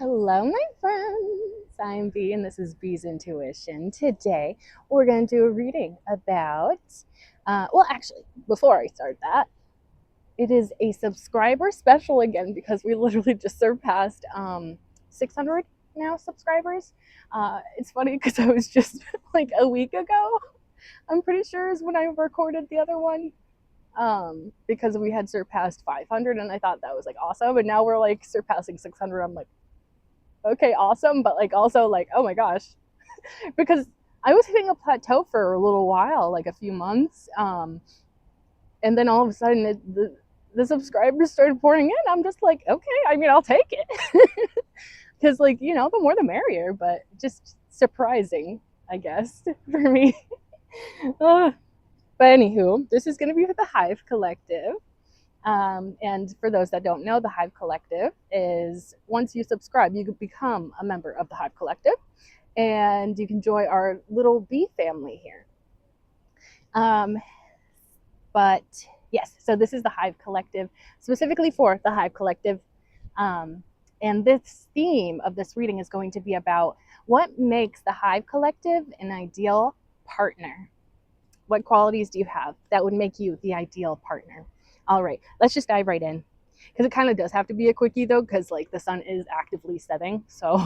Hello, my friends. I'm Bee, and this is Bee's Intuition. Today, we're going to do a reading about, actually, before I start that, it is a subscriber special again because we literally just surpassed 600 now subscribers. It's funny because I was just like a week ago, I'm pretty sure is when I recorded the other one, because we had surpassed 500 and I thought that was like awesome. And now we're like surpassing 600. I'm like, okay, awesome, but like also like, oh my gosh, because I was hitting a plateau for a little while, like a few months, and then all of a sudden the subscribers started pouring in. I'm just like, okay, I mean, I'll take it, because like the more the merrier. But just surprising, I guess, for me. But anywho, this is going to be with the Hive Collective. And for those that don't know, the Hive Collective is, once you subscribe, you become a member of the Hive Collective, and you can join our little bee family here. But yes, so this is the Hive Collective, specifically for the Hive Collective. And this theme of this reading is going to be about what makes the Hive Collective an ideal partner. What qualities do you have that would make you the ideal partner? All right, let's just dive right in, because it kind of does have to be a quickie though, because like the sun is actively setting, so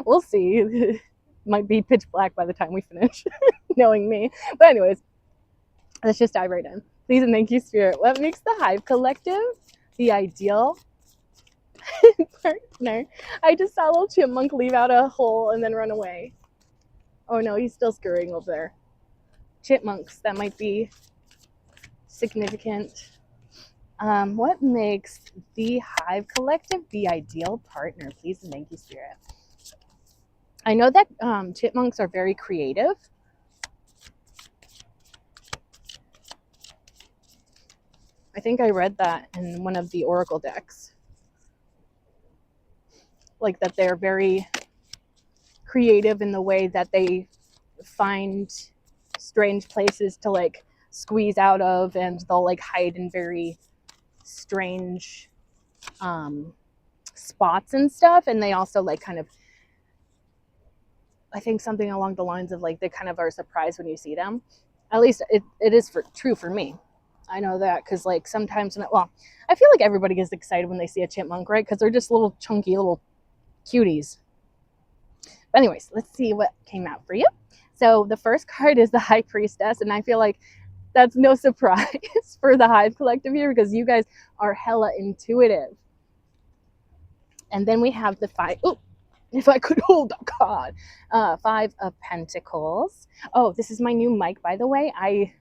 we'll see. Might be pitch black by the time we finish, knowing me. But anyways, let's just dive right in. Please and thank you, Spirit. What makes the Hive Collective the ideal partner? I just saw a little chipmunk leave out a hole and then run away. Oh no, he's still scurrying over there. Chipmunks, that might be significant. What makes the Hive Collective the ideal partner? Please and thank you, Spirit. I know that chipmunks are very creative. I think I read that in one of the Oracle decks. Like that they're very creative in the way that they find strange places to like squeeze out of, and they'll like hide in very strange spots and stuff. And they also like kind of, I think something along the lines of like they kind of are surprised when you see them. At least it is true for me. I know that because like sometimes I feel like everybody gets excited when they see a chipmunk, right? Because they're just little chunky little cuties. But anyways, let's see what came out for you. So the first card is the High Priestess, and I feel like that's no surprise for the Hive Collective here, because you guys are hella intuitive. And then we have the if I could hold a card, 5 of Pentacles. Oh, this is my new mic, by the way. I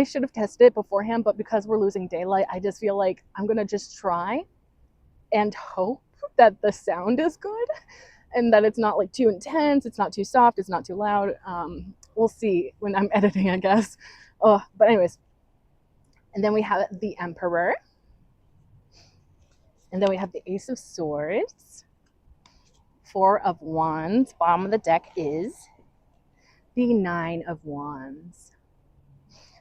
should have tested it beforehand, but because we're losing daylight, I just feel like I'm gonna just try and hope that the sound is good and that it's not like too intense, it's not too soft, it's not too loud. We'll see when I'm editing, I guess. But anyways, and then we have the Emperor, and then we have the Ace of Swords, 4 of Wands. Bottom of the deck is the 9 of Wands.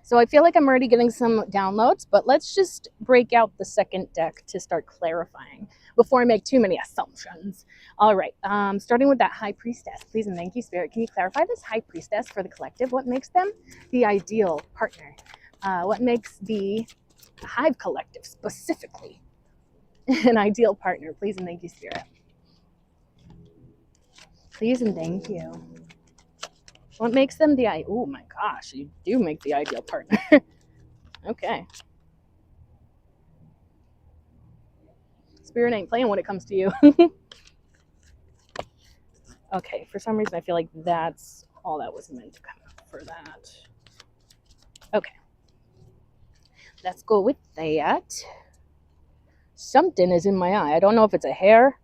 So I feel like I'm already getting some downloads, but let's just break out the second deck to start clarifying before I make too many assumptions. All right, starting with that High Priestess. Please and thank you, Spirit. Can you clarify this High Priestess for the collective? What makes them the ideal partner? What makes the Hive Collective specifically an ideal partner? Please and thank you, Spirit. Please and thank you. What makes them the oh my gosh, you do make the ideal partner. Okay. Spirit ain't playing when it comes to you. Okay, for some reason I feel like that's all that was meant to come up for that. Okay. Let's go with that. Something is in my eye. I don't know if it's a hair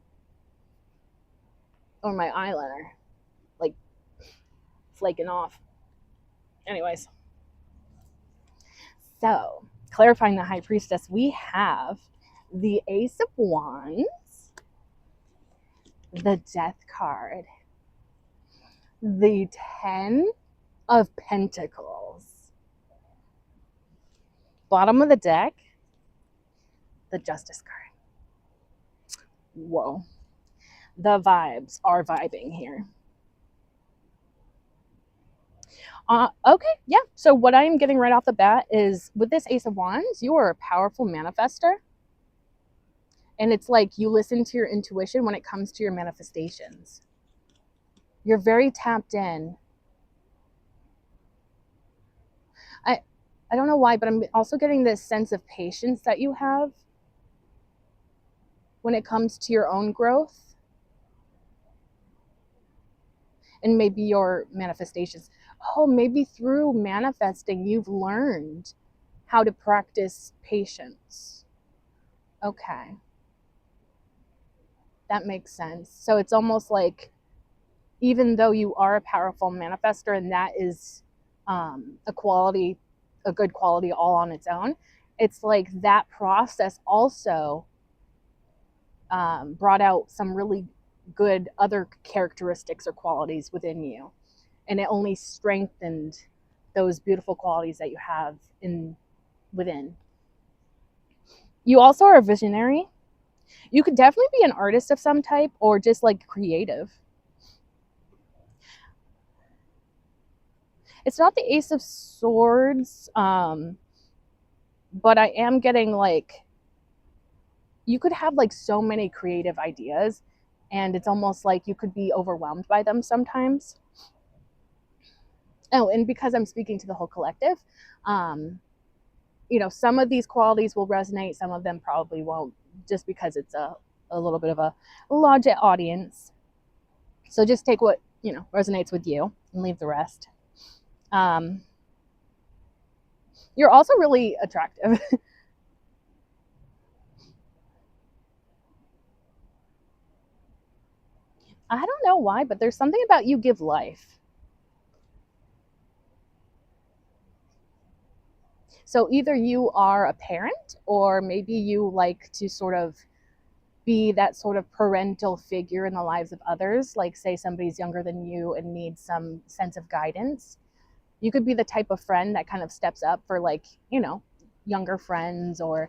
or my eyeliner, like flaking off. Anyways. So, clarifying the High Priestess, we have the Ace of Wands, the Death card, the 10 of Pentacles, bottom of the deck, the Justice card. Whoa. The vibes are vibing here. Okay, yeah. So what I am getting right off the bat is with this Ace of Wands, you are a powerful manifester. And it's like you listen to your intuition when it comes to your manifestations. You're very tapped in. I I don't know why, but I'm also getting this sense of patience that you have when it comes to your own growth and maybe your manifestations. Oh, maybe through manifesting, you've learned how to practice patience. Okay, that makes sense. So it's almost like even though you are a powerful manifester and that is a quality, a good quality all on its own, it's like that process also brought out some really good other characteristics or qualities within you. And it only strengthened those beautiful qualities that you have in within. You also are a visionary. You could definitely be an artist of some type or just like creative. It's not the Ace of Swords, but I am getting like you could have like so many creative ideas and it's almost like you could be overwhelmed by them sometimes. Oh, and because I'm speaking to the whole collective, um, some of these qualities will resonate, some of them probably won't, just because it's a little bit of a larger audience. So just take what, resonates with you and leave the rest. Um, you're also really attractive. I don't know why, but there's something about you give life. So either you are a parent or maybe you like to sort of be that sort of parental figure in the lives of others. Like, say, somebody's younger than you and needs some sense of guidance. You could be the type of friend that kind of steps up for, like, younger friends or,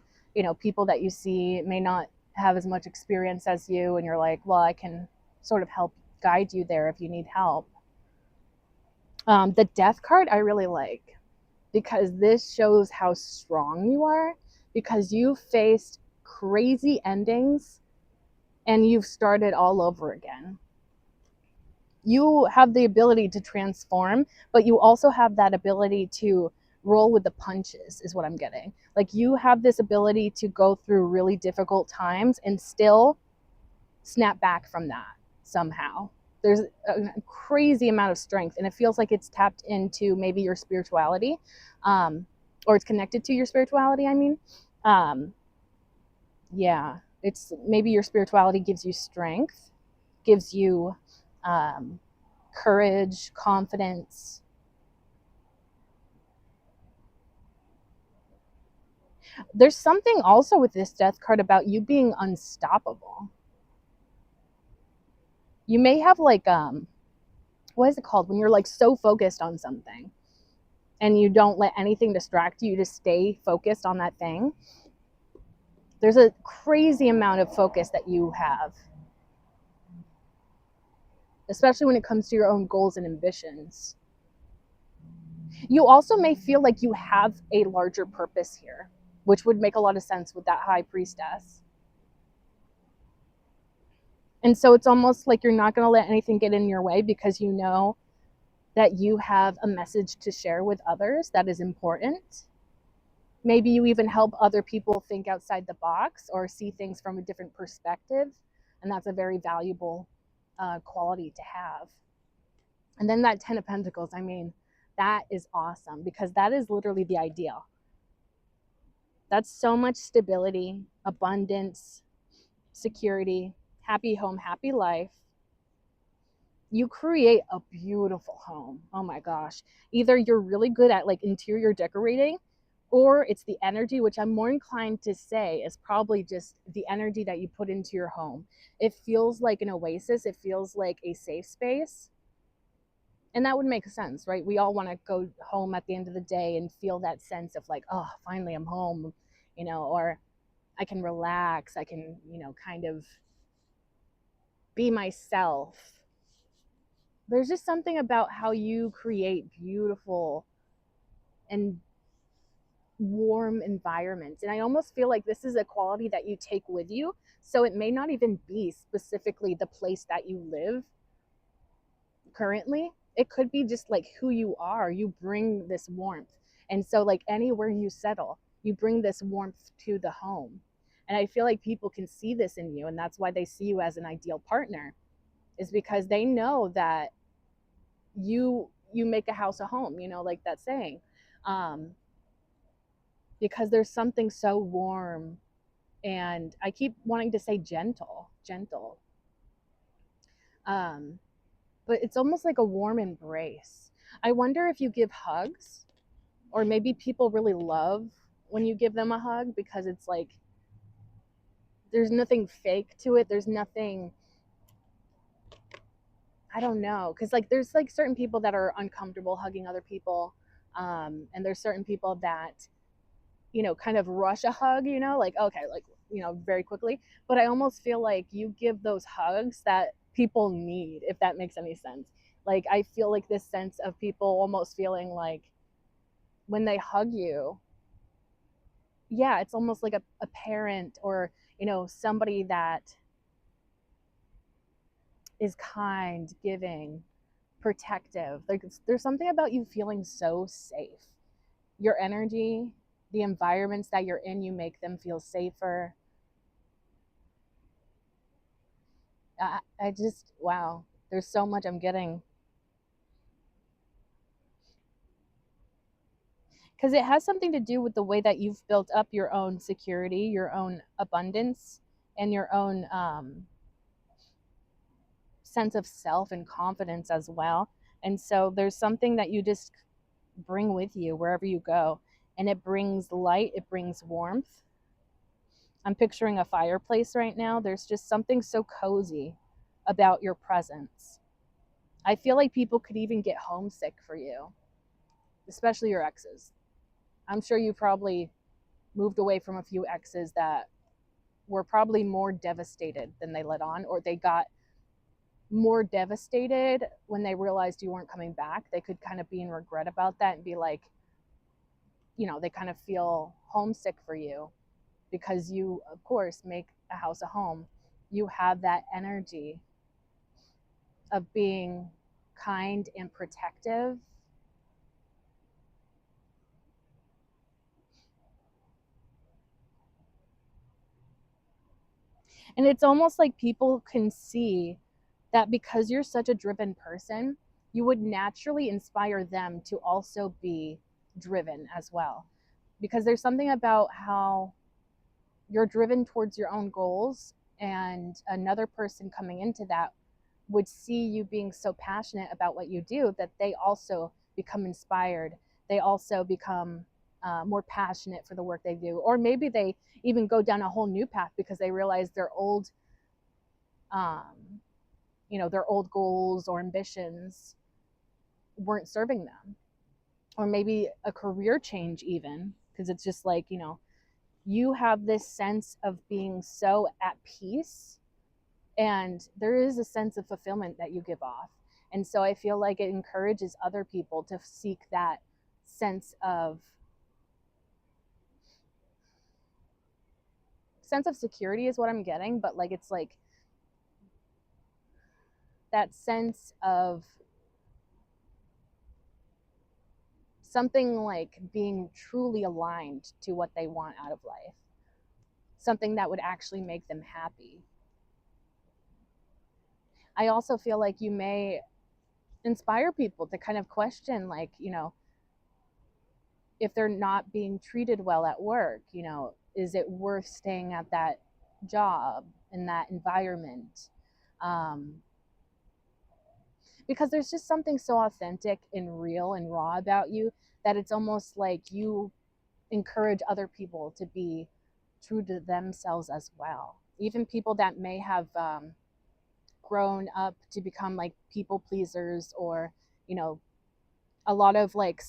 people that you see may not have as much experience as you. And you're like, well, I can sort of help guide you there if you need help. The death card I really like because this shows how strong you are because you faced crazy endings and you've started all over again. You have the ability to transform, but you also have that ability to roll with the punches, is what I'm getting. Like, you have this ability to go through really difficult times and still snap back from that somehow. There's a crazy amount of strength, and it feels like it's tapped into maybe your spirituality, or it's connected to your spirituality, I mean. Um, yeah, it's maybe your spirituality gives you strength, gives you um, courage, confidence. There's something also with this death card about you being unstoppable. You may have like what is it called when you're like so focused on something and you don't let anything distract you, you just stay focused on that thing. There's a crazy amount of focus that you have, especially when it comes to your own goals and ambitions. You also may feel like you have a larger purpose here, which would make a lot of sense with that high priestess. And so it's almost like you're not going to let anything get in your way because you know that you have a message to share with others that is important. Maybe you even help other people think outside the box or see things from a different perspective. And that's a very valuable quality to have. And then that 10 of Pentacles, I mean, that is awesome because that is literally the ideal. That's so much stability, abundance, security, happy home, happy life. You create a beautiful home. Oh my gosh. Either you're really good at like interior decorating or it's the energy, which I'm more inclined to say is probably just the energy that you put into your home. It feels like an oasis. It feels like a safe space. And that would make sense, right? We all want to go home at the end of the day and feel that sense of like, oh, finally I'm home, or I can relax. I can, kind of be myself. There's just something about how you create beautiful and warm environments. And I almost feel like this is a quality that you take with you. So it may not even be specifically the place that you live currently. It could be just like who you are. You bring this warmth. And so, like anywhere you settle, you bring this warmth to the home. And I feel like people can see this in you. And that's why they see you as an ideal partner, is because they know that you make a house a home, like that saying. Um, because there's something so warm, and I keep wanting to say gentle. Um, but it's almost like a warm embrace. I wonder if you give hugs, or maybe people really love when you give them a hug, because it's like there's nothing fake to it. There's nothing, I don't know, because like there's like certain people that are uncomfortable hugging other people, and there's certain people that kind of rush a hug, like, okay, like, very quickly. But I almost feel like you give those hugs that people need, if that makes any sense. Like, I feel like this sense of people almost feeling like when they hug you, yeah, it's almost like a parent, or, somebody that is kind, giving, protective. Like, there's something about you feeling so safe. Your energy, the environments that you're in, you make them feel safer. I just, wow, there's so much I'm getting. Because it has something to do with the way that you've built up your own security, your own abundance, and your own sense of self and confidence as well. And so there's something that you just bring with you wherever you go. And it brings light, it brings warmth. I'm picturing a fireplace right now. There's just something so cozy about your presence. I feel like people could even get homesick for you, especially your exes. I'm sure you probably moved away from a few exes that were probably more devastated than they let on, or they got more devastated when they realized you weren't coming back. They could kind of be in regret about that and be like, they kind of feel homesick for you because you, of course, make a house a home. You have that energy of being kind and protective. And it's almost like people can see that because you're such a driven person, you would naturally inspire them to also be driven as well. Because there's something about how you're driven towards your own goals, and another person coming into that would see you being so passionate about what you do that they also become inspired. They also become more passionate for the work they do. Or maybe they even go down a whole new path because they realize um, their old goals or ambitions weren't serving them. Or maybe a career change, even, because it's just like, you have this sense of being so at peace, and there is a sense of fulfillment that you give off. And so I feel like it encourages other people to seek that sense of security is what I'm getting, but like it's like that sense of something like being truly aligned to what they want out of life, something that would actually make them happy. I also feel like you may inspire people to kind of question, like, if they're not being treated well at work, is it worth staying at that job, in that environment? Um, because there's just something so authentic and real and raw about you that it's almost like you encourage other people to be true to themselves as well. Even people that may have grown up to become like people pleasers, or, a lot of like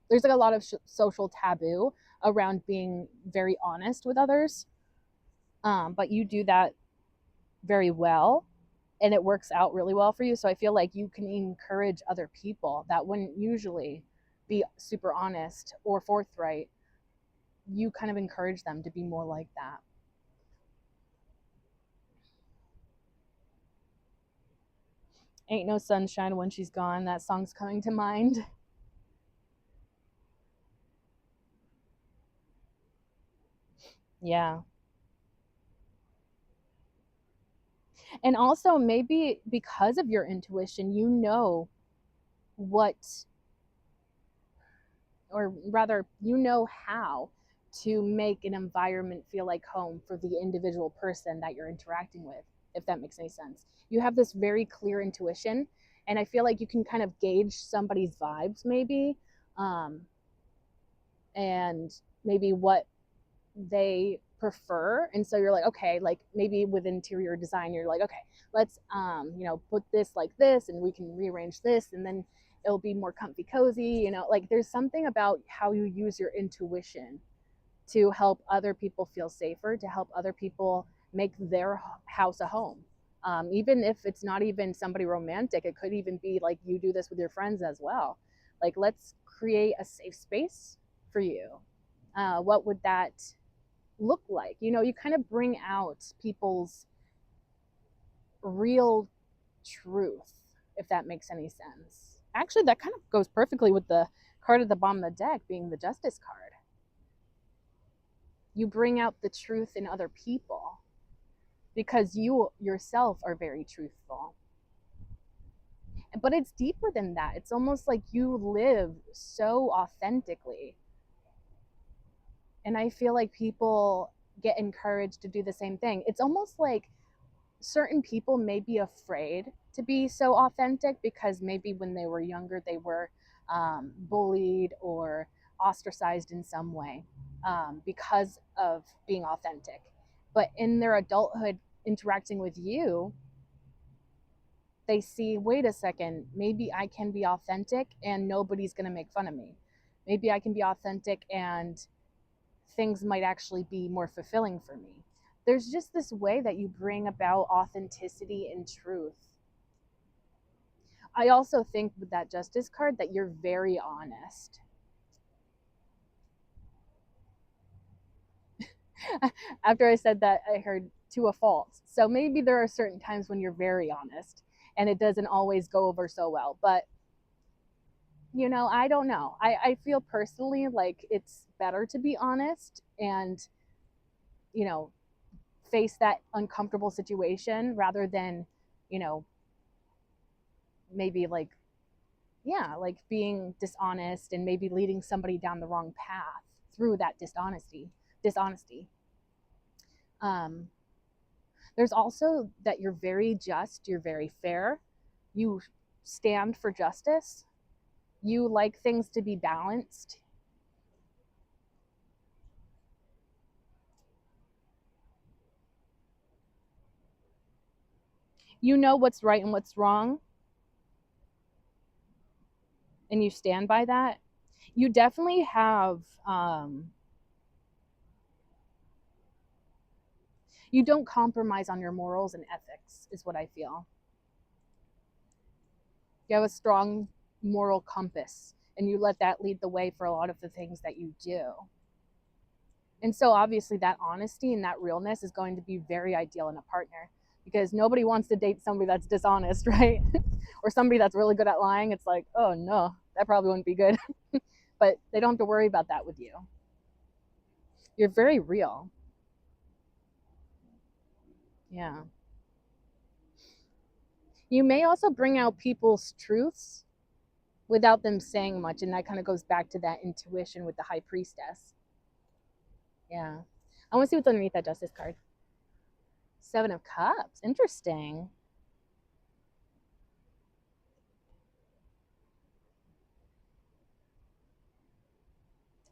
there's like a lot of social taboo around being very honest with others. But you do that very well, and it works out really well for you. So I feel like you can encourage other people that wouldn't usually be super honest or forthright. You kind of encourage them to be more like that. Ain't no sunshine when she's gone. That song's coming to mind. Yeah. And also, maybe because of your intuition, you know what, or rather, you know how to make an environment feel like home for the individual person that you're interacting with, if that makes any sense. You have this very clear intuition, and I feel like you can kind of gauge somebody's vibes, maybe, um, and maybe what they prefer. And so you're like, okay, like maybe with interior design you're like, okay, let's put this like this, and we can rearrange this, and then it'll be more comfy cozy, like there's something about how you use your intuition to help other people feel safer, to help other people make their house a home. Even if it's not even somebody romantic, it could even be like you do this with your friends as well. Like, let's create a safe space for you. What would that look like? You kind of bring out people's real truth, if that makes any sense. Actually, that kind of goes perfectly with the card at the bottom of the deck being the Justice card. You bring out the truth in other people because you yourself are very truthful. But it's deeper than that. It's almost like you live so authentically. And I feel like people get encouraged to do the same thing. It's almost like certain people may be afraid to be so authentic because maybe when they were younger they were bullied or ostracized in some way, because of being authentic. But in their adulthood, interacting with you, they see, wait a second, maybe I can be authentic and nobody's going to make fun of me. Maybe I can be authentic and things might actually be more fulfilling for me. There's just this way that you bring about authenticity and truth. I also think with that Justice card that you're very honest. After I said that, I heard to a fault. So maybe there are certain times when you're very honest and it doesn't always go over so well. But, I don't know. I feel personally like it's better to be honest and, you know, face that uncomfortable situation rather than, you know, maybe like, yeah, like being dishonest and maybe leading somebody down the wrong path through that dishonesty. um there's also that you're very just, you're very fair, you stand for justice, you like things to be balanced. You know what's right and what's wrong, and you stand by that. You definitely have, you don't compromise on your morals and ethics, is what I feel. You have a strong moral compass and you let that lead the way for a lot of the things that you do. And so obviously that honesty and that realness is going to be very ideal in a partner, because nobody wants to date somebody that's dishonest, right? Or somebody that's really good at lying. It's like, oh no, that probably wouldn't be good. But they don't have to worry about that with you. You're very real. Yeah. You may also bring out people's truths without them saying much, and that kind of goes back to that intuition with the High Priestess. Yeah. I want to see what's underneath that Justice card. Seven of Cups. Interesting.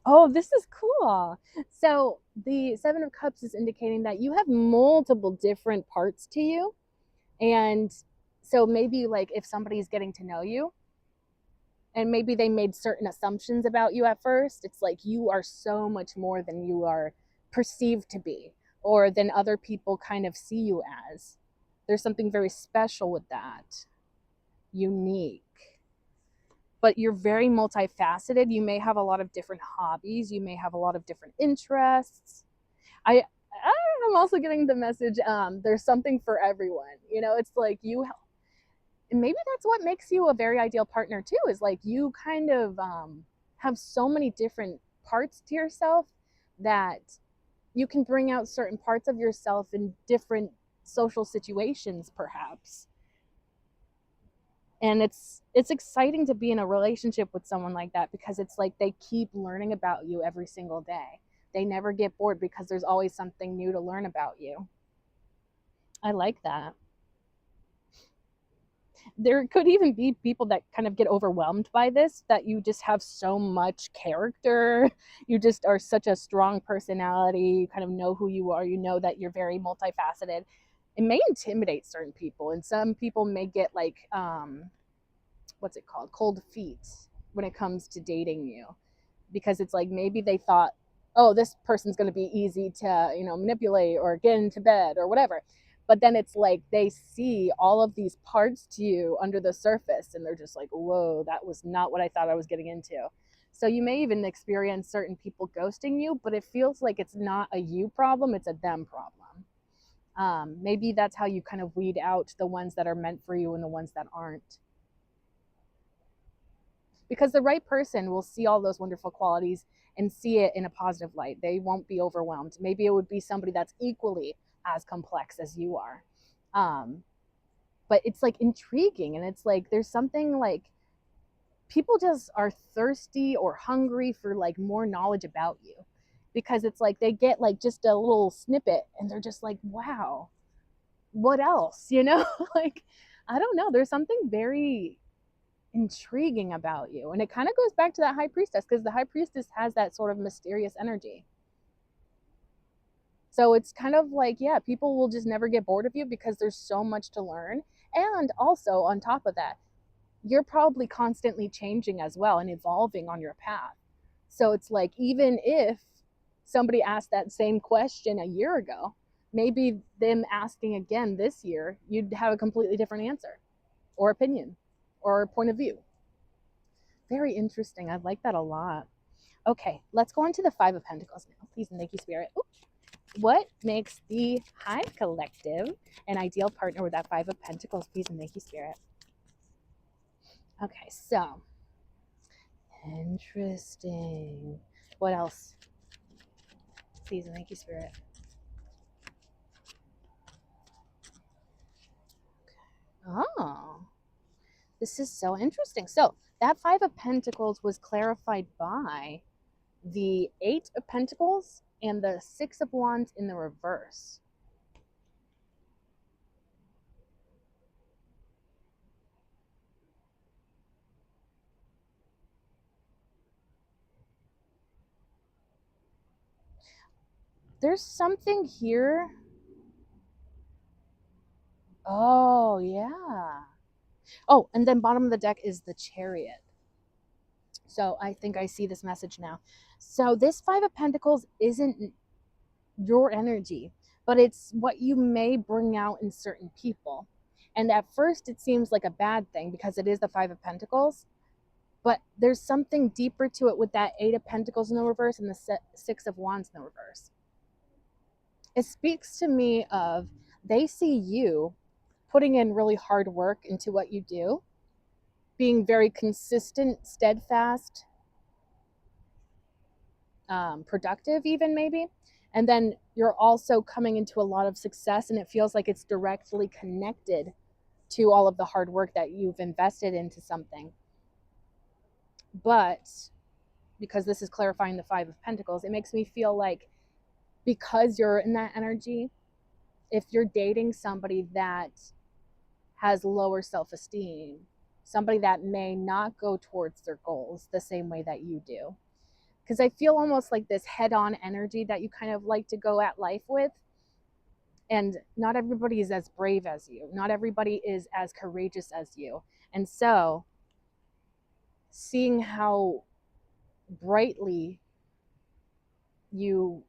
Oh, this is cool. So the Seven of Cups is indicating that you have multiple different parts to you. And so maybe like if somebody's getting to know you and maybe they made certain assumptions about you at first, it's like you are so much more than you are perceived to be or than other people kind of see you as. There's something very special with that, unique. But you're very multifaceted. You may have a lot of different hobbies. You may have a lot of different interests. I I'm also getting the message. There's something for everyone. You know, it's like you. And maybe that's what makes you a very ideal partner too. Is like you kind of have so many different parts to yourself that you can bring out certain parts of yourself in different social situations, perhaps. And it's exciting to be in a relationship with someone like that, because it's like they keep learning about you every single day. They never get bored because there's always something new to learn about you. I like that. There could even be people that kind of get overwhelmed by this, that you just have so much character, you just are such a strong personality, you kind of know who you are, you know that you're very multifaceted. It may intimidate certain people, and some people may get like what's it called, cold feet, when it comes to dating you, because it's like maybe they thought, oh, this person's going to be easy to, you know, manipulate or get into bed or whatever. But then it's like they see all of these parts to you under the surface, and they're just like, whoa, that was not what I thought I was getting into. So you may even experience certain people ghosting you, but it feels like it's not a you problem, it's a them problem. Maybe that's how you kind of weed out the ones that are meant for you and the ones that aren't, because the right person will see all those wonderful qualities and see it in a positive light. They won't be overwhelmed. Maybe it would be somebody that's equally as complex as you are. Um, but it's like intriguing, and it's like there's something like people just are thirsty or hungry for like more knowledge about you, because it's like they get like just a little snippet and they're just like, wow, what else, you know? Like, I don't know, there's something very intriguing about you. And it kind of goes back to that high priestess, because the high priestess has that sort of mysterious energy. So it's kind of like, yeah, people will just never get bored of you because there's so much to learn. And also, on top of that, you're probably constantly changing as well and evolving on your path. So it's like, even if somebody asked that same question a year ago, maybe them asking again this year, you'd have a completely different answer or opinion or point of view. Very interesting. I like that a lot. Okay, let's go on to the Five of Pentacles now. Please and thank you, Spirit. Ooh. What makes the Hive Collective an ideal partner with that Five of Pentacles? Please and thank you, Spirit. Okay, so interesting. What else? Please and thank you, Spirit. Oh, this is so interesting. So that Five of Pentacles was clarified by the Eight of Pentacles and the Six of Wands in the reverse. There's something here. Oh, yeah. Oh, and then bottom of the deck is the Chariot. So I think I see this message now. So this Five of Pentacles isn't your energy, but it's what you may bring out in certain people. And at first it seems like a bad thing because it is the Five of Pentacles, but there's something deeper to it with that Eight of Pentacles in the reverse and the Six of Wands in the reverse. It speaks to me of they see you putting in really hard work into what you do, being very consistent, steadfast, productive even maybe. And then you're also coming into a lot of success, and it feels like it's directly connected to all of the hard work that you've invested into something. But because this is clarifying the Five of Pentacles, it makes me feel like because you're in that energy, if you're dating somebody that has lower self-esteem, somebody that may not go towards their goals the same way that you do, because I feel almost like this head-on energy that you kind of like to go at life with, and not everybody is as brave as you, not everybody is as courageous as you. And so seeing how brightly you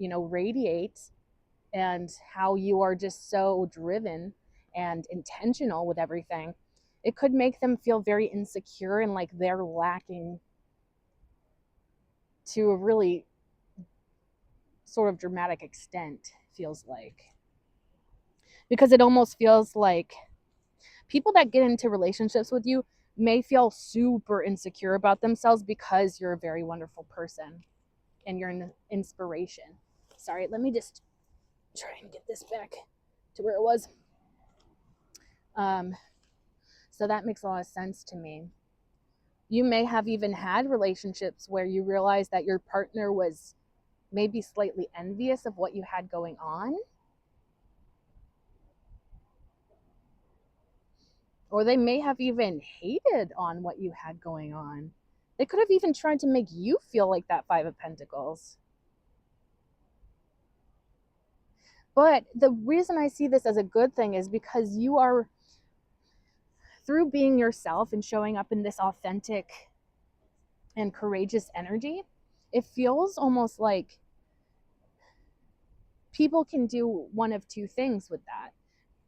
radiate and how you are just so driven and intentional with everything, it could make them feel very insecure and like they're lacking to a really sort of dramatic extent, feels like. Because it almost feels like people that get into relationships with you may feel super insecure about themselves because you're a very wonderful person and you're an inspiration. Sorry, let me just try and get this back to where it was. Um, so that makes a lot of sense to me. You may have even had relationships where you realize that your partner was maybe slightly envious of what you had going on. Or they may have even hated on what you had going on. They could have even tried to make you feel like that Five of Pentacles. But the reason I see this as a good thing is because you are, through being yourself and showing up in this authentic and courageous energy, it feels almost like people can do one of two things with that.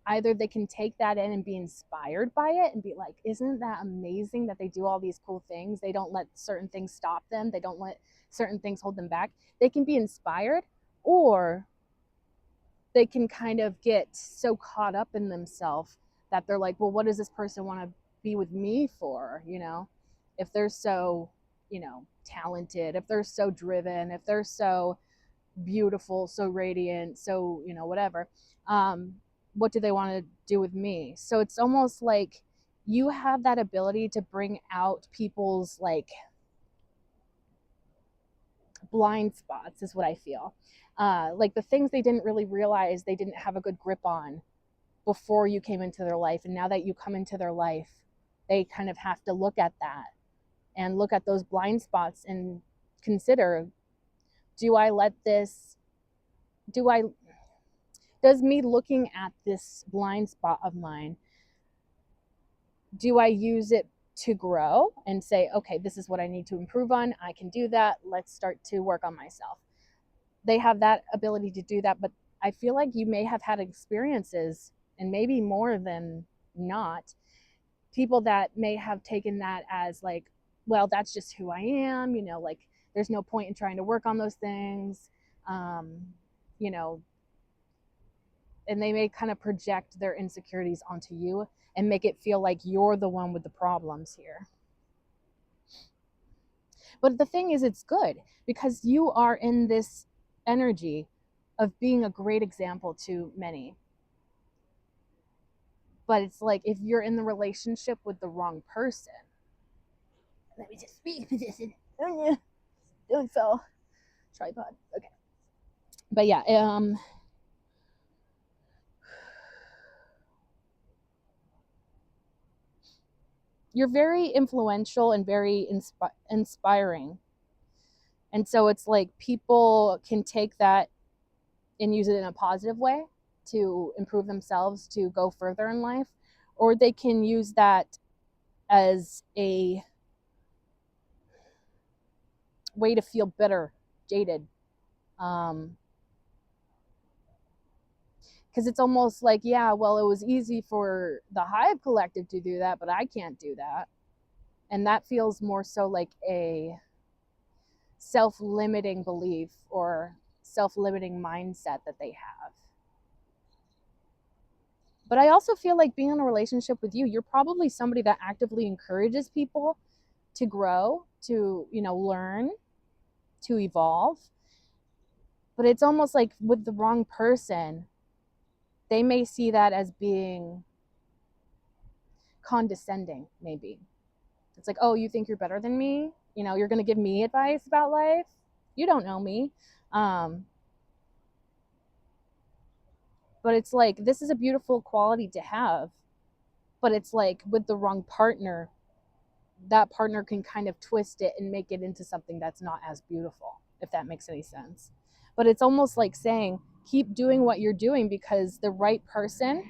Either they can take that in and be inspired by it and be like, isn't that amazing that they do all these cool things? They don't let certain things stop them. They don't let certain things hold them back. They can be inspired, or they can kind of get so caught up in themselves that they're like, well, what does this person want to be with me for? If they're so, talented, if they're so driven, if they're so beautiful, so radiant, so, whatever. What do they want to do with me? So it's almost like you have that ability to bring out people's like blind spots, is what I feel. Like the things they didn't really realize they didn't have a good grip on before you came into their life. And now that you come into their life, they kind of have to look at that and look at those blind spots and consider, do I let this, do I, does me looking at this blind spot of mine, do I use it to grow and say, okay, this is what I need to improve on. I can do that. Let's start to work on myself. They have that ability to do that, but I feel like you may have had experiences, and maybe more than not, people that may have taken that as like, well, that's just who I am, like there's no point in trying to work on those things, you know, and they may kind of project their insecurities onto you and make it feel like you're the one with the problems here. But the thing is, it's good because you are in this energy of being a great example to many. But it's like if you're in the relationship with the wrong person, let me just be position. Don't fell. Tripod. Okay. But yeah, you're very influential and very inspiring. And so it's like people can take that and use it in a positive way to improve themselves, to go further in life, or they can use that as a way to feel bitter, jaded. Because it's almost like, yeah, well, it was easy for the Hive Collective to do that, but I can't do that. And that feels more so like a self-limiting belief or self-limiting mindset that they have. But I also feel like being in a relationship with you, you're probably somebody that actively encourages people to grow, to, learn, to evolve. But it's almost like with the wrong person, they may see that as being condescending, maybe. It's like, oh, you think you're better than me? You're going to give me advice about life? You don't know me. But it's like, this is a beautiful quality to have. But it's like with the wrong partner, that partner can kind of twist it and make it into something that's not as beautiful, if that makes any sense. But it's almost like saying, keep doing what you're doing because the right person,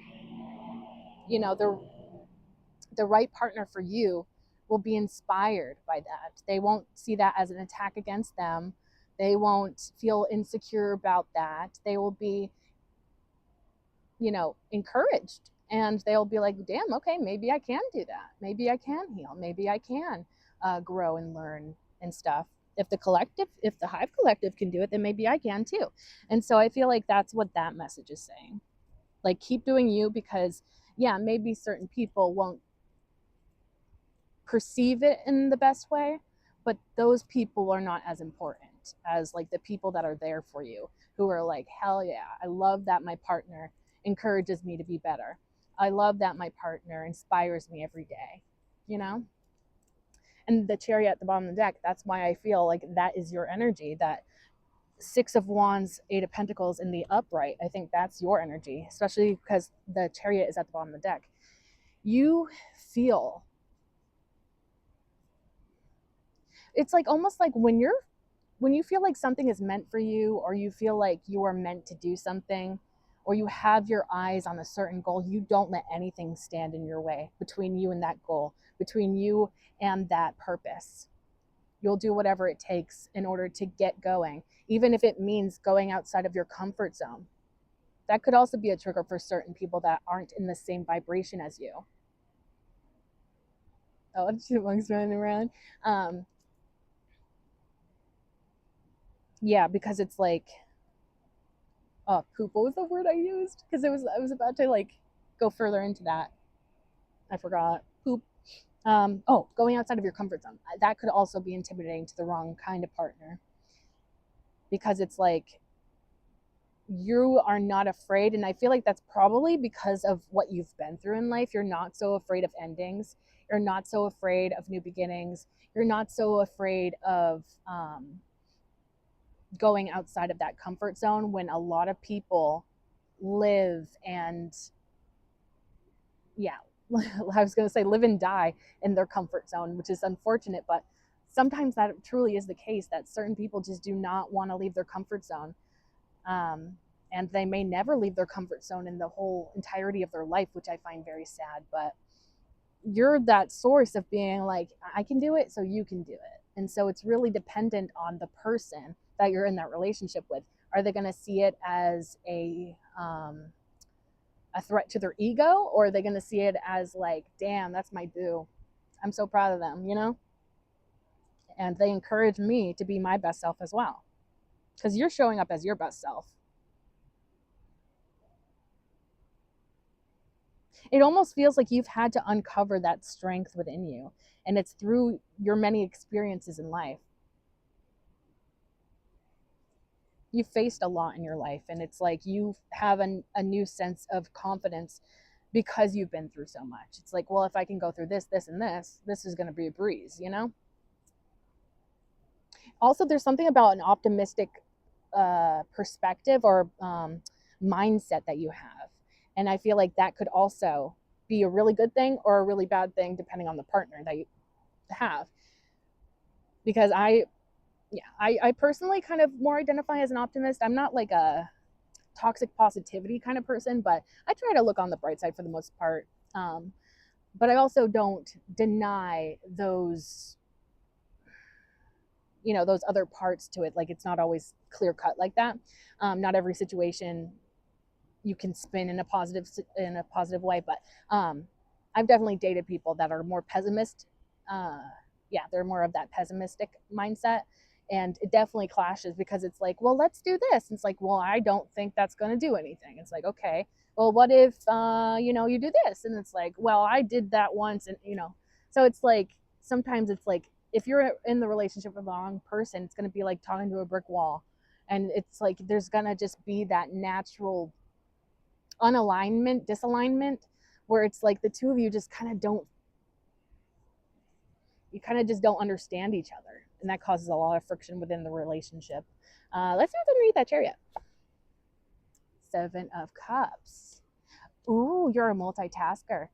the right partner for you will be inspired by that. They won't see that as an attack against them. They won't feel insecure about that. They will be encouraged, and they'll be like, damn, okay, maybe I can do that. Maybe I can heal. Maybe I can grow and learn and stuff. If the Hive Collective can do it, then maybe I can too. And so I feel like that's what that message is saying. Like, keep doing you, because yeah, maybe certain people won't perceive it in the best way, but those people are not as important as like the people that are there for you, who are like, hell yeah, I love that my partner encourages me to be better. I love that my partner inspires me every day, you know? And the Chariot at the bottom of the deck, that's why I feel like that is your energy. That Six of Wands, Eight of Pentacles in the upright, I think that's your energy, especially because the Chariot is at the bottom of the deck. You feel, it's like almost like when you feel like something is meant for you, or you feel like you are meant to do something, or you have your eyes on a certain goal, you don't let anything stand in your way between you and that goal, between you and that purpose. You'll do whatever it takes in order to get going, even if it means going outside of your comfort zone. That could also be a trigger for certain people that aren't in the same vibration as you. Oh, chipmunks running around. Yeah, because it's like, oh, poop. What was the word I used? Because I was about to like go further into that. I forgot. Poop. Going outside of your comfort zone. That could also be intimidating to the wrong kind of partner, because it's like you are not afraid. And I feel like that's probably because of what you've been through in life. You're not so afraid of endings. You're not so afraid of new beginnings. You're not so afraid of going outside of that comfort zone, when a lot of people live and, yeah, I was going to say live and die in their comfort zone, which is unfortunate, but sometimes that truly is the case, that certain people just do not want to leave their comfort zone. And they may never leave their comfort zone in the whole entirety of their life, which I find very sad. But you're that source of being like, I can do it, so you can do it. And so it's really dependent on the person that you're in that relationship with. Are they going to see it as a threat to their ego, or are they going to see it as like, damn, that's my boo, I'm so proud of them, and they encourage me to be my best self as well, because you're showing up as your best self. It almost feels like you've had to uncover that strength within you, and it's through your many experiences in life. You've faced a lot in your life, and it's like you have a new sense of confidence because you've been through so much. It's like, well, if I can go through this, this, and this is going to be a breeze, Also, there's something about an optimistic perspective or mindset that you have. And I feel like that could also be a really good thing or a really bad thing, depending on the partner that you have. Because I personally kind of more identify as an optimist. I'm not like a toxic positivity kind of person, but I try to look on the bright side for the most part. But I also don't deny those, those other parts to it. Like, it's not always clear cut like that. Not every situation you can spin in a positive way, but I've definitely dated people that are more pessimist. They're more of that pessimistic mindset, and it definitely clashes, because it's like, well, let's do this, and it's like, well, I don't think that's going to do anything. It's like, okay, well, what if you do this, and it's like, well, I did that once, and so it's like, sometimes it's like, if you're in the relationship with the wrong person, it's going to be like talking to a brick wall, and it's like there's going to just be that natural disalignment, where it's like the two of you just kind of just don't understand each other, and that causes a lot of friction within the relationship. Let's see what's underneath that Chariot. Seven of Cups. Ooh, you're a multitasker,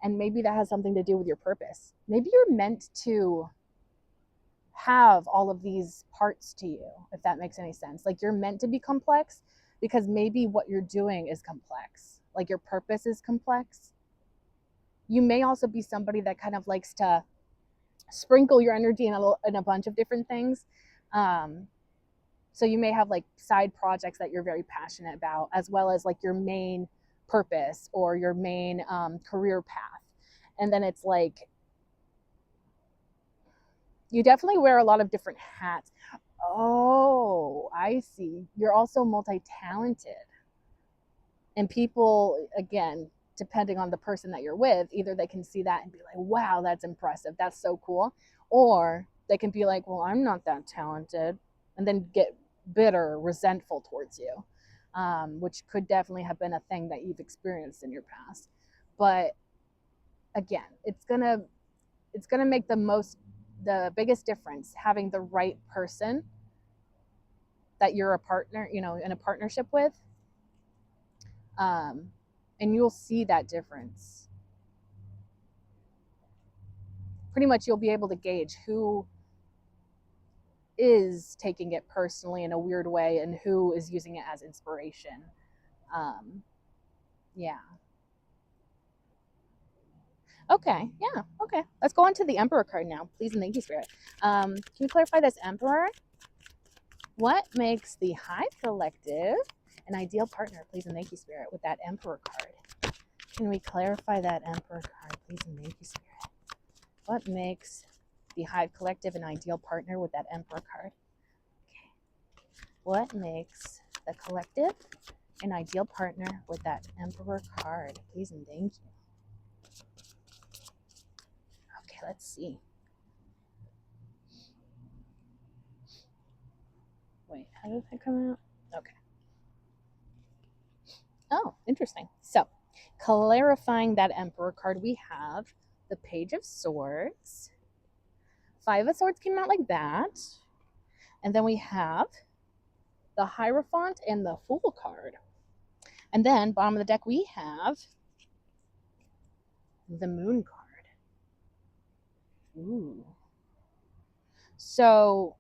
and maybe that has something to do with your purpose. Maybe you're meant to have all of these parts to you, if that makes any sense. Like, you're meant to be complex, because maybe what you're doing is complex. Like, your purpose is complex. You may also be somebody that kind of likes to sprinkle your energy in a bunch of different things. So you may have like side projects that you're very passionate about, as well as like your main purpose or your main career path. And then it's like you definitely wear a lot of different hats. Oh, I see. You're also multi-talented. And people, again, depending on the person that you're with, either they can see that and be like, wow, that's impressive. That's so cool. Or they can be like, well, I'm not that talented. And then get bitter, resentful towards you, which could definitely have been a thing that you've experienced in your past. But again, it's gonna make the biggest difference having the right person that you're a partner, in a partnership with. And you'll see that difference. Pretty much you'll be able to gauge who is taking it personally in a weird way and who is using it as inspiration. Yeah. Okay, yeah, okay. Let's go on to the Emperor card now. Please and thank you, Spirit. Can you clarify this Emperor? What makes the Hive Collective an ideal partner? Please and thank you, Spirit, with that Emperor card. Can we clarify that Emperor card? Please and thank you, Spirit. What makes the Hive Collective an ideal partner with that Emperor card? Okay. What makes the collective an ideal partner with that Emperor card? Please and thank you. Okay, let's see. Wait, how did that come out? Okay. Oh, interesting. So, clarifying that Emperor card, we have the Page of Swords. Five of Swords came out like that. And then we have the Hierophant and the Fool card. And then, bottom of the deck, we have the Moon card. Ooh. So,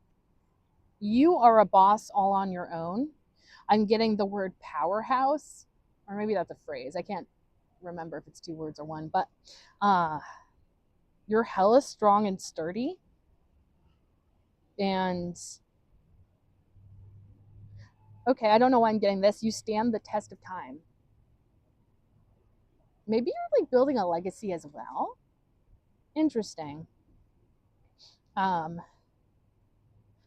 you are a boss all on your own. I'm getting the word powerhouse, or maybe that's a phrase. I can't remember if it's two words or one, but you're hella strong and sturdy. And okay, I don't know why I'm getting this. You stand the test of time. Maybe you're like building a legacy as well. Interesting.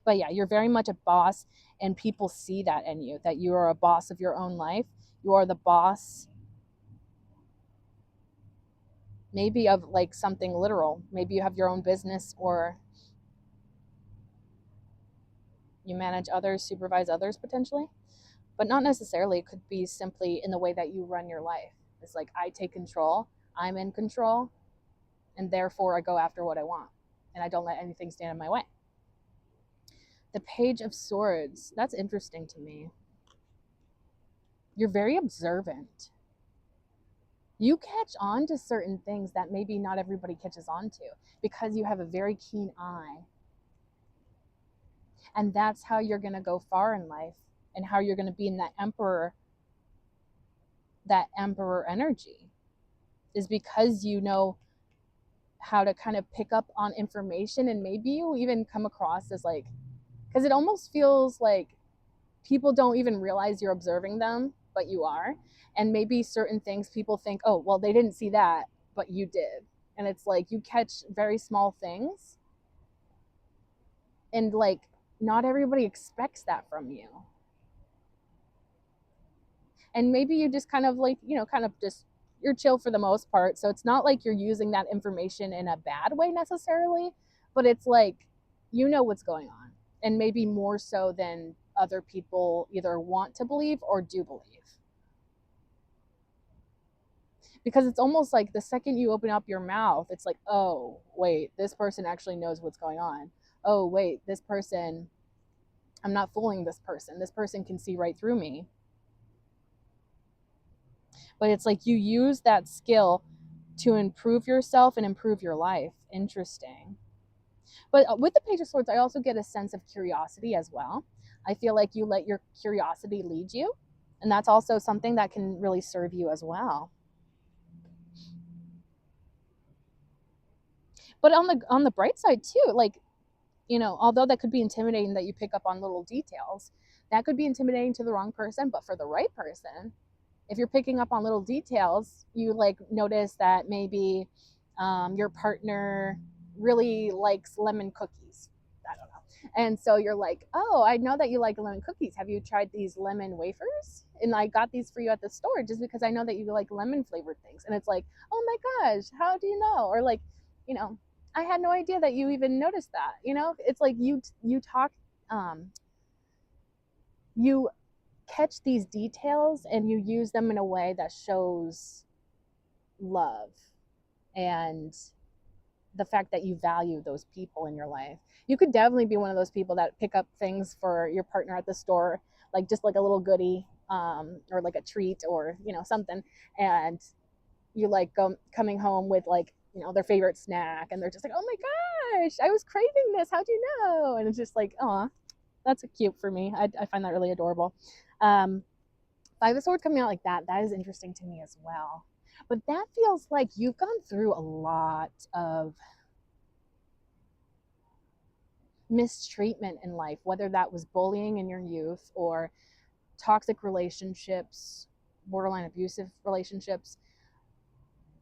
But yeah, you're very much a boss, and people see that in you, that you are a boss of your own life. You are the boss maybe of like something literal. Maybe you have your own business, or you manage others, supervise others potentially, but not necessarily. It could be simply in the way that you run your life. It's like, I take control, I'm in control, and therefore I go after what I want, and I don't let anything stand in my way. The Page of Swords, that's interesting to me. You're very observant. You catch on to certain things that maybe not everybody catches on to because you have a very keen eye. And that's how you're going to go far in life, and how you're going to be in that emperor energy, is because you know how to kind of pick up on information. And maybe you even come across as like, because it almost feels like people don't even realize you're observing them, but you are. And maybe certain things people think, oh, well, they didn't see that, but you did. And it's like you catch very small things, and like not everybody expects that from you. And maybe you just kind of like, kind of just, you're chill for the most part. So it's not like you're using that information in a bad way necessarily, but it's like, you know what's going on. And maybe more so than other people either want to believe or do believe. Because it's almost like the second you open up your mouth, it's like, oh, wait, this person actually knows what's going on. Oh, wait, this person, I'm not fooling this person. This person can see right through me. But it's like you use that skill to improve yourself and improve your life. Interesting. But with the Page of Swords, I also get a sense of curiosity as well. I feel like you let your curiosity lead you, and that's also something that can really serve you as well. But on the bright side too, like, although that could be intimidating that you pick up on little details, that could be intimidating to the wrong person, but for the right person, if you're picking up on little details, you like notice that maybe your partner really likes lemon cookies. I don't know. And so you're like, oh, I know that you like lemon cookies. Have you tried these lemon wafers? And I got these for you at the store just because I know that you like lemon flavored things. And it's like, oh my gosh, how do you know? Or like, you know, I had no idea that you even noticed that. You know, it's like you talk, you catch these details and you use them in a way that shows love and the fact that you value those people in your life. You could definitely be one of those people that pick up things for your partner at the store, like just like a little goodie, or like a treat or, you know, something. And you like coming home with like, you know, their favorite snack and they're just like, oh my gosh, I was craving this. How'd you know? And it's just like, oh, that's cute for me. I find that really adorable. Five of Swords coming out like that is interesting to me as well. But that feels like you've gone through a lot of mistreatment in life, whether that was bullying in your youth or toxic relationships, borderline abusive relationships.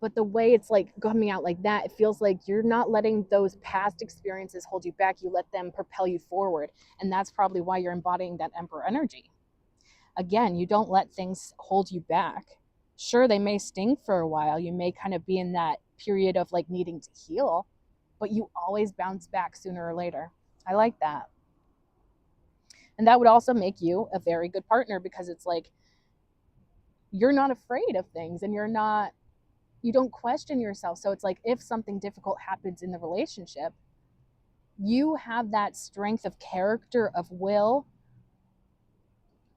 But the way it's like coming out like that, it feels like you're not letting those past experiences hold you back. You let them propel you forward. And that's probably why you're embodying that Emperor energy. Again, you don't let things hold you back. Sure, they may sting for a while. You may kind of be in that period of like needing to heal, but you always bounce back sooner or later. I like that. And that would also make you a very good partner because it's like you're not afraid of things and you don't question yourself. So it's like if something difficult happens in the relationship, you have that strength of character, of will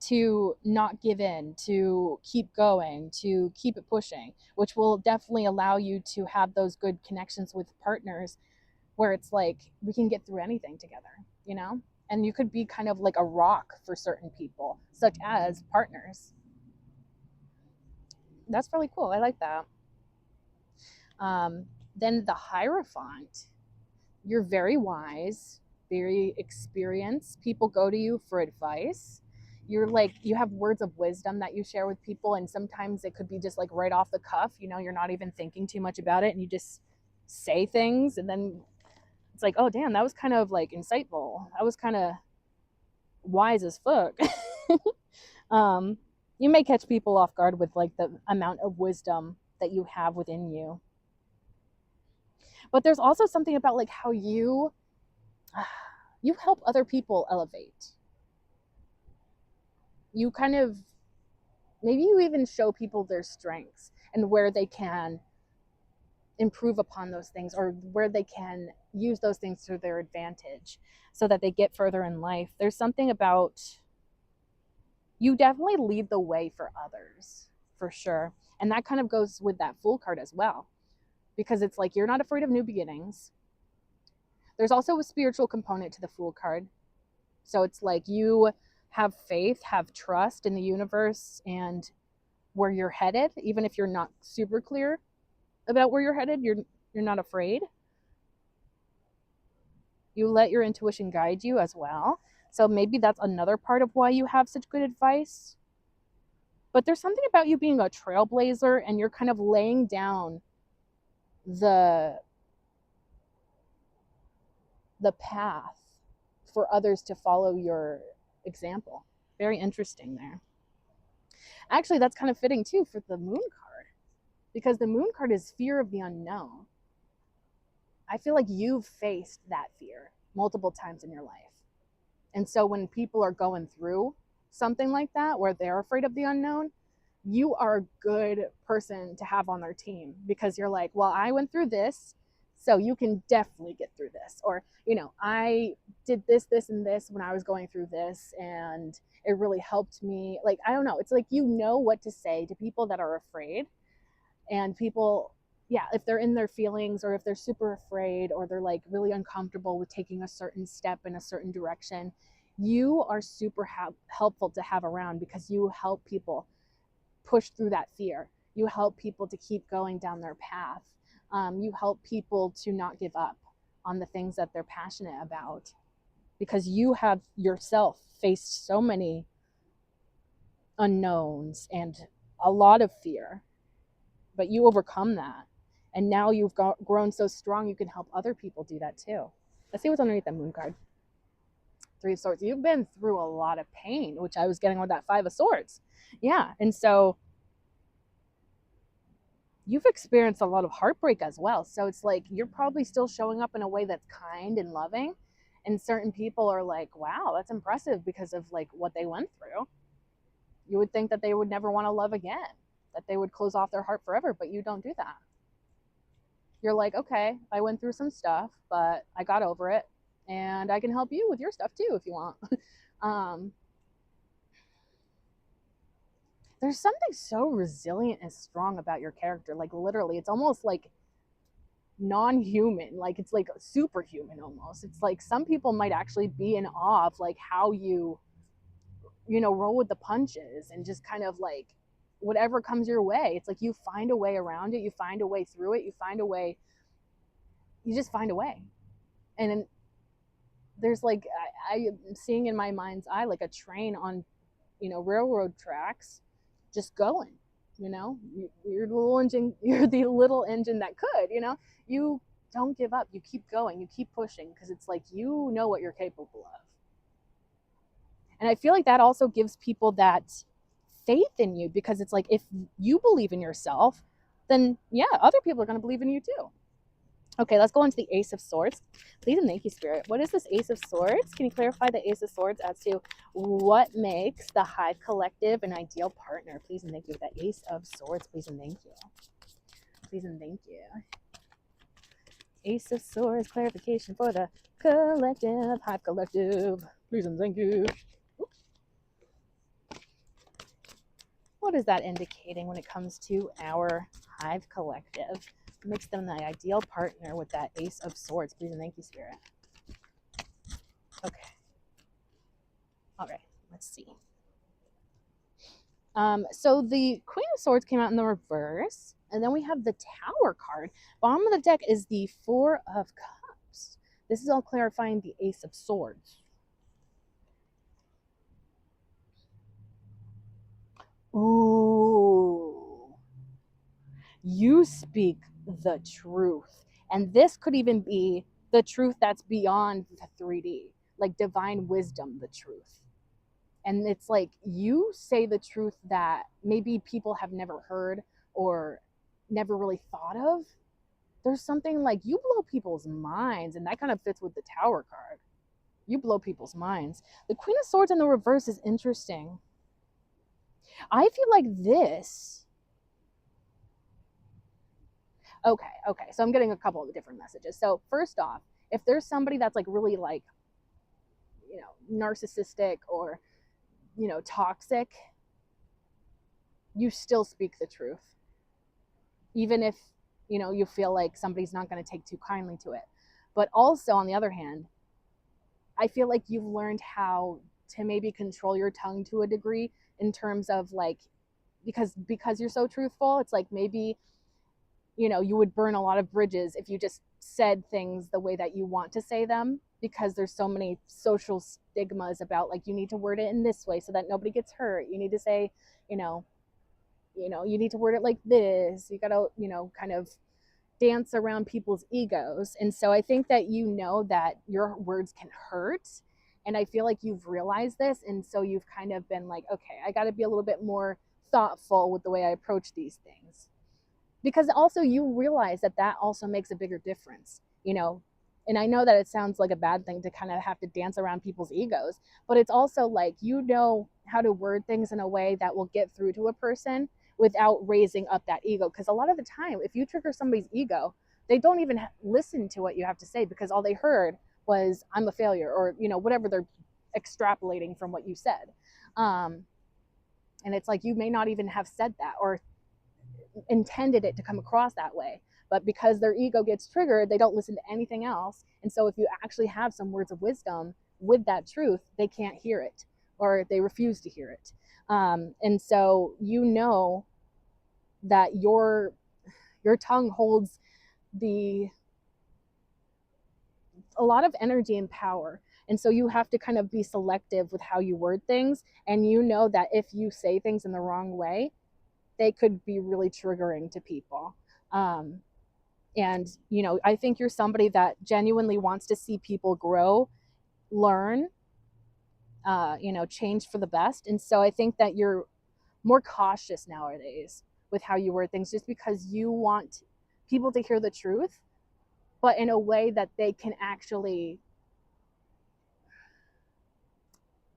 to not give in, to keep going, to keep it pushing, which will definitely allow you to have those good connections with partners where it's like we can get through anything together, you know? And you could be kind of like a rock for certain people, such as partners. That's really cool. I like that. Then the Hierophant. You're very wise, very experienced. People go to you for advice. You're like, you have words of wisdom that you share with people. And sometimes it could be just like right off the cuff, you know, you're not even thinking too much about it and you just say things. And then it's like, oh, damn, that was kind of like insightful. That was kind of wise as fuck. You may catch people off guard with like the amount of wisdom that you have within you. But there's also something about like how you help other people elevate. You kind of, maybe you even show people their strengths and where they can improve upon those things or where they can use those things to their advantage so that they get further in life. There's something about you definitely lead the way for others, for sure. And that kind of goes with that Fool card as well, because it's like you're not afraid of new beginnings. There's also a spiritual component to the Fool card. So it's like you have faith, have trust in the universe and where you're headed, even if you're not super clear about where you're headed, you're not afraid. You let your intuition guide you as well. So maybe that's another part of why you have such good advice. But there's something about you being a trailblazer and you're kind of laying down the path for others to follow your example. Very interesting there. Actually, that's kind of fitting too for the Moon card, because the Moon card is fear of the unknown. I feel like you've faced that fear multiple times in your life. And so when people are going through something like that, where they're afraid of the unknown, you are a good person to have on their team because you're like, well, I went through this, so you can definitely get through this. Or, you know, I did this, this, and this when I was going through this, and it really helped me. Like, I don't know. It's like you know what to say to people that are afraid. And people, yeah, if they're in their feelings or if they're super afraid or they're like really uncomfortable with taking a certain step in a certain direction, you are super helpful to have around because you help people push through that fear. You help people to keep going down their path. You help people to not give up on the things that they're passionate about because you have yourself faced so many unknowns and a lot of fear, but you overcome that. And now you've grown so strong, you can help other people do that too. Let's see what's underneath the moon card. Three of Swords. You've been through a lot of pain, which I was getting with that Five of Swords. Yeah. And so you've experienced a lot of heartbreak as well. So it's like you're probably still showing up in a way that's kind and loving. And certain people are like, wow, that's impressive because of like what they went through. You would think that they would never want to love again, that they would close off their heart forever, but you don't do that. You're like, okay, I went through some stuff, but I got over it, and I can help you with your stuff too if you want. There's something so resilient and strong about your character. Like literally, it's almost like non-human, like it's like superhuman almost. It's like some people might actually be in awe of like how you roll with the punches and just kind of like whatever comes your way. It's like you find a way around it, you find a way through it, you just find a way. And there's like I'm seeing in my mind's eye like a train on railroad tracks just going. You're the little engine, you're the little engine that could, you don't give up, you keep going, you keep pushing, because it's like you know what you're capable of. And I feel like that also gives people that faith in you, because it's like if you believe in yourself, then yeah, other people are going to believe in you too. Okay, let's go into the Ace of Swords. Please and thank you, Spirit. What is this Ace of Swords? Can you clarify the Ace of Swords as to what makes the Hive Collective an ideal partner? Please and thank you. The Ace of Swords, please and thank you. Please and thank you. Ace of Swords, clarification for the collective, Hive Collective. Please and thank you. What is that indicating when it comes to our Hive Collective? Makes them the ideal partner with that Ace of Swords. Please and thank you, Spirit. Okay. All right. Let's see. So the Queen of Swords came out in the reverse, and then we have the Tower card. Bottom of the deck is the Four of Cups. This is all clarifying the Ace of Swords. Ooh. You speak the truth. And this could even be the truth that's beyond the 3D, like divine wisdom, the truth. And it's like you say the truth that maybe people have never heard or never really thought of. There's something like you blow people's minds, and that kind of fits with the Tower card. You blow people's minds. The Queen of Swords in the reverse is interesting. I feel like this. Okay. So I'm getting a couple of different messages. So first off, if there's somebody that's like really like, narcissistic or, toxic, you still speak the truth. Even if, you feel like somebody's not going to take too kindly to it. But also on the other hand, I feel like you've learned how to maybe control your tongue to a degree in terms of like, because you're so truthful, it's like maybe you would burn a lot of bridges if you just said things the way that you want to say them, because there's so many social stigmas about like you need to word it in this way so that nobody gets hurt. You need to say, you need to word it like this. You got to, kind of dance around people's egos. And so I think that that your words can hurt. And I feel like you've realized this. And so you've kind of been like, okay, I got to be a little bit more thoughtful with the way I approach these things. Because also you realize that also makes a bigger difference, and I know that it sounds like a bad thing to kind of have to dance around people's egos, but it's also like, how to word things in a way that will get through to a person without raising up that ego. Because a lot of the time, if you trigger somebody's ego, they don't even listen to what you have to say, because all they heard was I'm a failure, or, whatever they're extrapolating from what you said. And it's like, you may not even have said that or intended it to come across that way, but because their ego gets triggered, they don't listen to anything else. And so if you actually have some words of wisdom with that truth, they can't hear it, or they refuse to hear it. And so that your tongue holds a lot of energy and power. And so you have to kind of be selective with how you word things, and that if you say things in the wrong way, they could be really triggering to people. And I think you're somebody that genuinely wants to see people grow, learn, change for the best. And so I think that you're more cautious nowadays with how you word things, just because you want people to hear the truth, but in a way that they can actually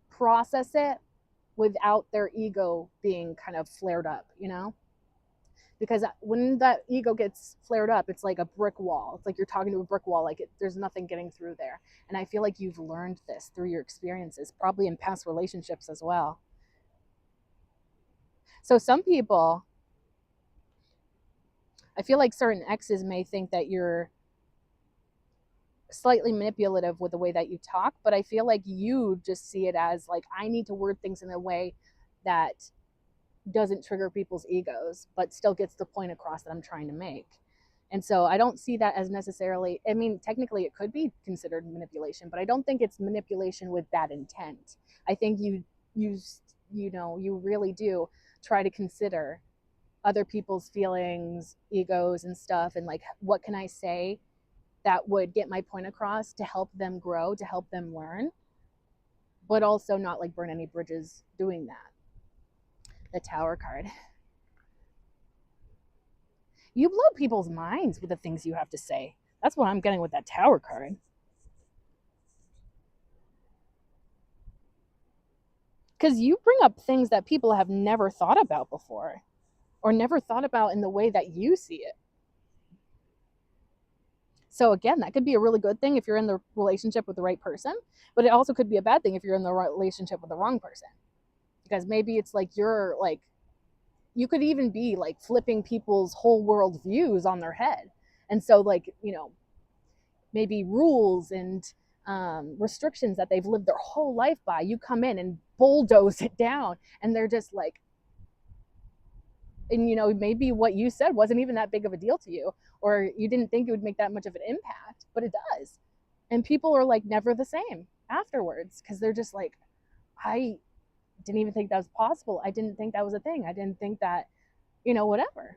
process it without their ego being kind of flared up, because when that ego gets flared up, it's like a brick wall. It's like you're talking to a brick wall, like there's nothing getting through there. And I feel like you've learned this through your experiences, probably in past relationships as well. So some people, I feel like certain exes may think that you're slightly manipulative with the way that you talk, but I feel like you just see it as like, I need to word things in a way that doesn't trigger people's egos, but still gets the point across that I'm trying to make. And so I don't see that as necessarily, I mean, technically it could be considered manipulation, but I don't think it's manipulation with that intent. I think you really do try to consider other people's feelings, egos, and stuff, and like, what can I say that would get my point across to help them grow, to help them learn, but also not like burn any bridges doing that. The Tower card. You blow people's minds with the things you have to say. That's what I'm getting with that Tower card. Because you bring up things that people have never thought about before, or never thought about in the way that you see it. So again, that could be a really good thing if you're in the relationship with the right person, but it also could be a bad thing if you're in the relationship with the wrong person. Because maybe it's like you're like, you could even be like flipping people's whole world views on their head. And so like, maybe rules and restrictions that they've lived their whole life by, you come in and bulldoze it down, and they're just like, and maybe what you said wasn't even that big of a deal to you, or you didn't think it would make that much of an impact, but it does. And people are like never the same afterwards, because they're just like, I didn't even think that was possible. I didn't think that was a thing. I didn't think that, whatever.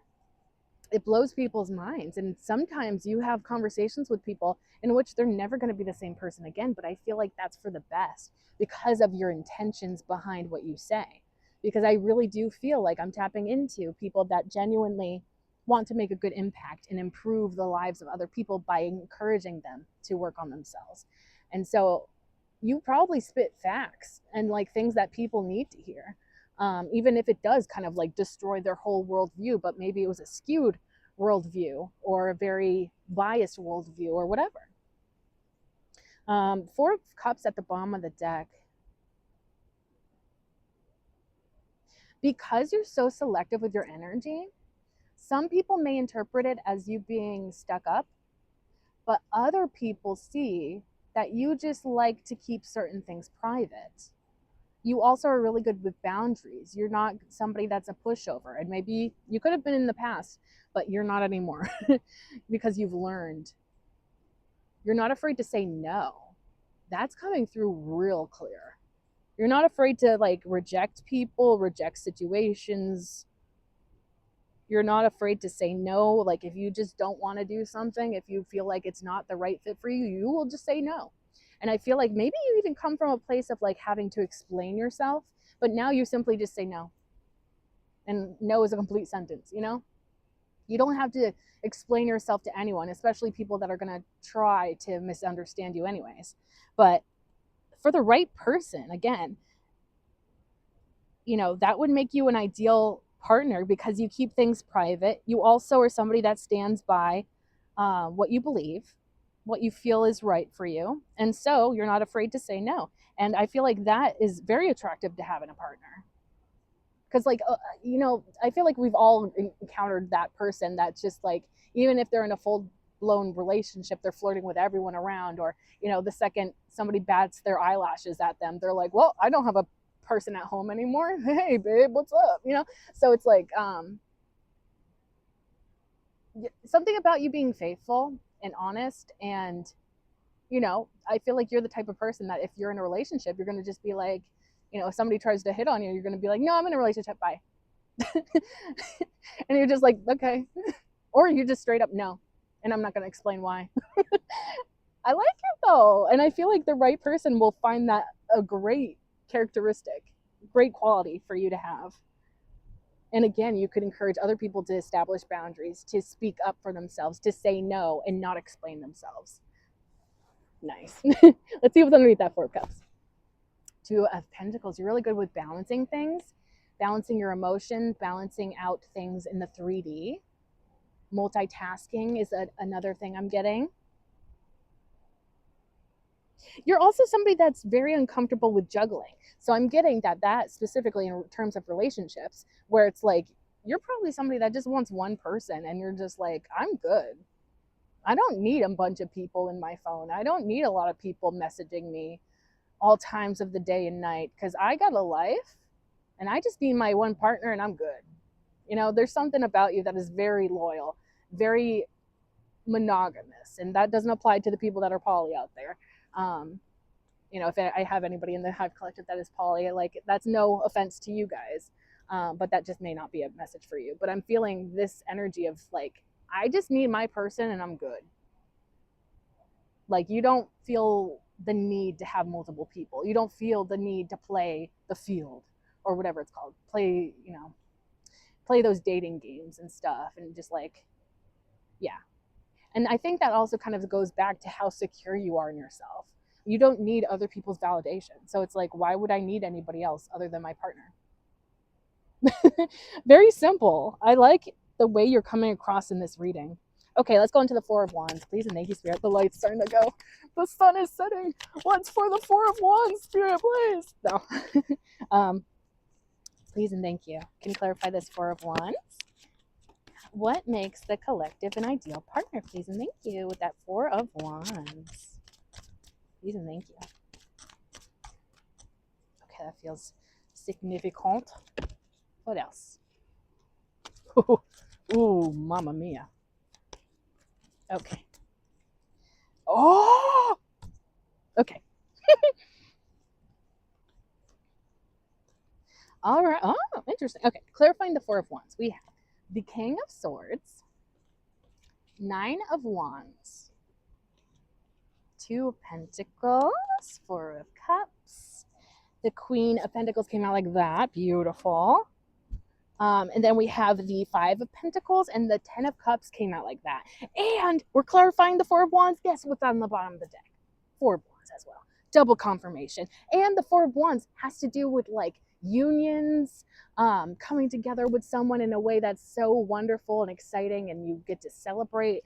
It blows people's minds. And sometimes you have conversations with people in which they're never going to be the same person again. But I feel like that's for the best because of your intentions behind what you say. Because I really do feel like I'm tapping into people that genuinely want to make a good impact and improve the lives of other people by encouraging them to work on themselves. And so you probably spit facts and like things that people need to hear, even if it does kind of like destroy their whole worldview, but maybe it was a skewed worldview or a very biased worldview or whatever. Four of Cups at the bottom of the deck. Because you're so selective with your energy, some people may interpret it as you being stuck up, but other people see that you just like to keep certain things private. You also are really good with boundaries. You're not somebody that's a pushover, and maybe you could have been in the past, but you're not anymore because you've learned. You're not afraid to say no. That's coming through real clear. You're not afraid to like reject people, reject situations. You're not afraid to say no. Like if you just don't want to do something, if you feel like it's not the right fit for you, you will just say no. And I feel like maybe you even come from a place of like having to explain yourself, but now you simply just say no. And no is a complete sentence, You don't have to explain yourself to anyone, especially people that are going to try to misunderstand you anyways. But for the right person, again, that would make you an ideal partner because you keep things private. You also are somebody that stands by what you believe, what you feel is right for you. And so you're not afraid to say no. And I feel like that is very attractive to have in a partner. Because like, I feel like we've all encountered that person that's just like, even if they're in a full blown relationship, they're flirting with everyone around, or, the second somebody bats their eyelashes at them, they're like, well, I don't have a person at home anymore. Hey babe, what's up? So it's like something about you being faithful and honest, and I feel like you're the type of person that if you're in a relationship, you're going to just be like, if somebody tries to hit on you, you're going to be like, no, I'm in a relationship, bye. And you're just like, okay. Or you just straight up no. And I'm not going to explain why. I like it though. And I feel like the right person will find that a great characteristic, great quality for you to have. And again, you could encourage other people to establish boundaries, to speak up for themselves, to say no and not explain themselves. Nice. Let's see what's underneath that Four of Cups. Two of Pentacles. You're really good with balancing things, balancing your emotions, balancing out things in the 3D. Multitasking is another thing I'm getting. You're also somebody that's very uncomfortable with juggling. So I'm getting that specifically in terms of relationships, where it's like, you're probably somebody that just wants one person and you're just like, I'm good. I don't need a bunch of people in my phone. I don't need a lot of people messaging me all times of the day and night because I got a life and I just need my one partner and I'm good. You know, there's something about you that is very loyal, very monogamous, and that doesn't apply to the people that are poly out there. You know, if I have anybody in the Hive Collective that is poly, like, that's no offense to you guys, but that just may not be a message for you. But I'm feeling this energy of like, I just need my person and I'm good. Like, you don't feel the need to have multiple people. You don't feel the need to play the field or whatever it's called. Play, you know, play those dating games and stuff, and just like, yeah. And I think that also kind of goes back to how secure you are in yourself. You don't need other people's validation. So it's like, why would I need anybody else other than my partner? Very simple. I like the way you're coming across in this reading. Okay, let's go into the Four of Wands. Please and thank you, Spirit. The light's starting to go. The sun is setting. What's for the Four of Wands, Spirit, please? No. Please and thank you. Can you clarify this Four of Wands? What makes the collective an ideal partner? Please and thank you with that Four of Wands. Please and thank you. Okay, that feels significant. What else? Ooh, mamma mia. Okay. Oh! Okay. All right. Oh, interesting. Okay, clarifying the Four of Wands. We have the King of Swords, Nine of Wands, Two of Pentacles, Four of Cups. The Queen of Pentacles came out like that. Beautiful. And then we have the Five of Pentacles, and the Ten of Cups came out like that. And we're clarifying the Four of Wands. Guess what's on the bottom of the deck? Four of Wands as well. Double confirmation. And the Four of Wands has to do with like unions, coming together with someone in a way that's so wonderful and exciting, and you get to celebrate.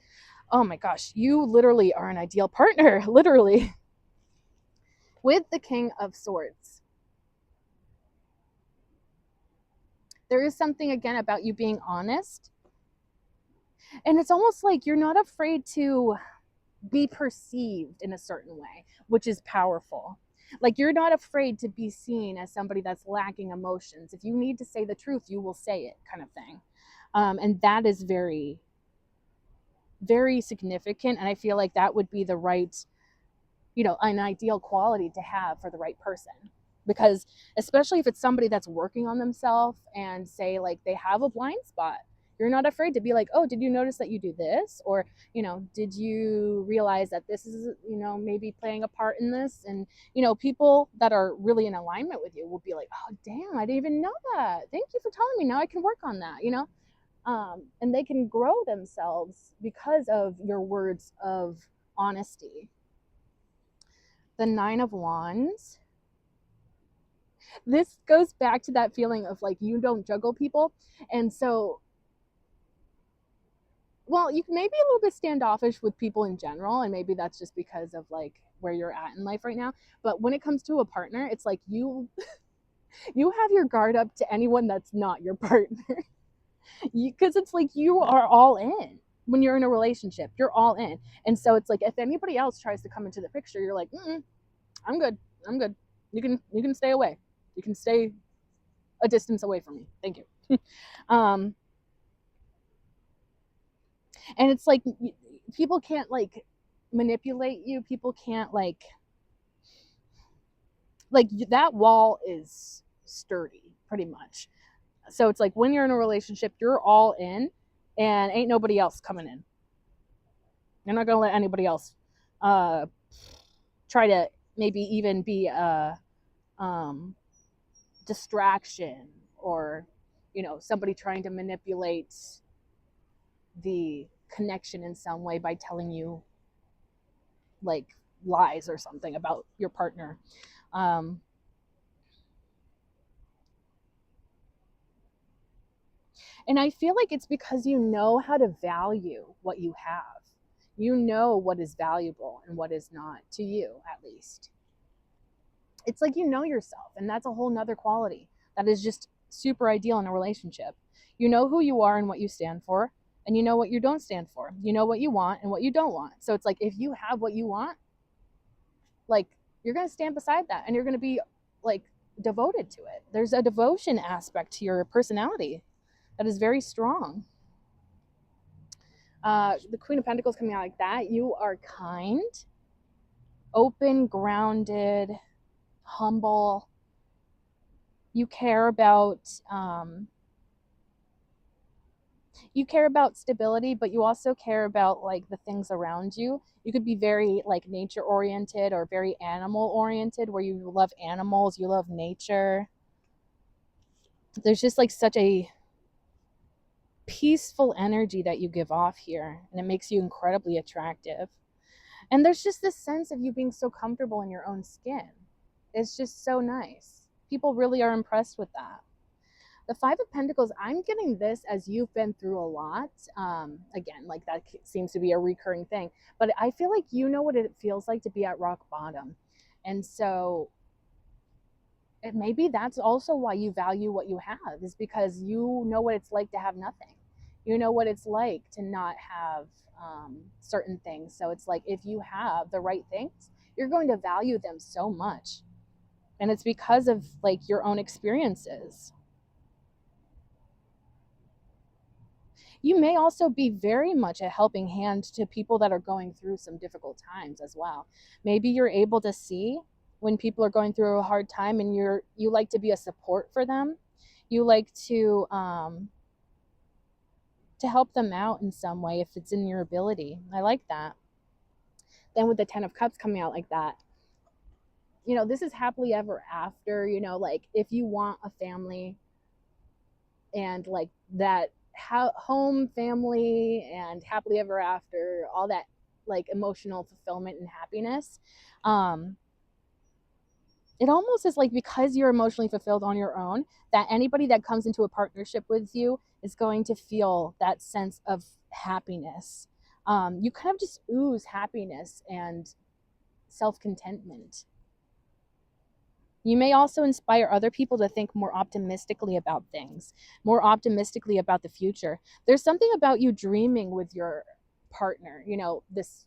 Oh my gosh, you literally are an ideal partner, literally. With the King of Swords, there is something again about you being honest. And it's almost like you're not afraid to be perceived in a certain way, which is powerful. Like, you're not afraid to be seen as somebody that's lacking emotions. If you need to say the truth, you will say it, kind of thing. And that is very, very significant. And I feel like that would be the right, you know, an ideal quality to have for the right person. Because especially if it's somebody that's working on themselves and say like they have a blind spot, you're not afraid to be like, oh, did you notice that you do this? Or, you know, did you realize that this is, you know, maybe playing a part in this? And, you know, people that are really in alignment with you will be like, oh, damn, I didn't even know that. Thank you for telling me. Now I can work on that, you know? And they can grow themselves because of your words of honesty. The Nine of Wands. This goes back to that feeling of like, you don't juggle people. And so, well, you may be a little bit standoffish with people in general, and maybe that's just because of like where you're at in life right now. But when it comes to a partner, it's like you have your guard up to anyone that's not your partner. Because it's like you are all in. When you're in a relationship, you're all in. And so it's like, if anybody else tries to come into the picture, you're like, I'm good. You can stay away. You can stay a distance away from me. Thank you. And it's like, people can't like manipulate you. People can't like that wall is sturdy, pretty much. So it's like when you're in a relationship, you're all in and ain't nobody else coming in. You're not going to let anybody else try to maybe even be a distraction, or somebody trying to manipulate the connection in some way by telling you like lies or something about your partner. um, and I feel like it's because you know how to value what you have. You know what is valuable and what is not, to you at least. It's like you know yourself, and that's a whole nother quality that is just super ideal in a relationship. You know who you are and what you stand for, and you know what you don't stand for. You know what you want and what you don't want. So it's like if you have what you want, like you're going to stand beside that, and you're going to be like devoted to it. There's a devotion aspect to your personality that is very strong. The Queen of Pentacles coming out like that. You are kind, open, grounded, humble. You care about stability, but you also care about like the things around you. You could be very like nature oriented or very animal oriented, where you love animals, you love nature. There's just like such a peaceful energy that you give off here, and it makes you incredibly attractive. And there's just this sense of you being so comfortable in your own skin. It's just so nice. People really are impressed with that. The Five of Pentacles, I'm getting this as you've been through a lot. Again, like that seems to be a recurring thing. But I feel like you know what it feels like to be at rock bottom. And so maybe that's also why you value what you have, is because you know what it's like to have nothing. You know what it's like to not have certain things. So it's like if you have the right things, you're going to value them so much. And it's because of like your own experiences. You may also be very much a helping hand to people that are going through some difficult times as well. Maybe you're able to see when people are going through a hard time, and you like to be a support for them. You like to help them out in some way if it's in your ability. I like that. Then with the Ten of Cups coming out like that, this is happily ever after. Like if you want a family and like that home, family, and happily ever after, all that like emotional fulfillment and happiness, it almost is like because you're emotionally fulfilled on your own, that anybody that comes into a partnership with you is going to feel that sense of happiness. You kind of just ooze happiness and self-contentment. You may also inspire other people to think more optimistically about things, more optimistically about the future. There's something about you dreaming with your partner, this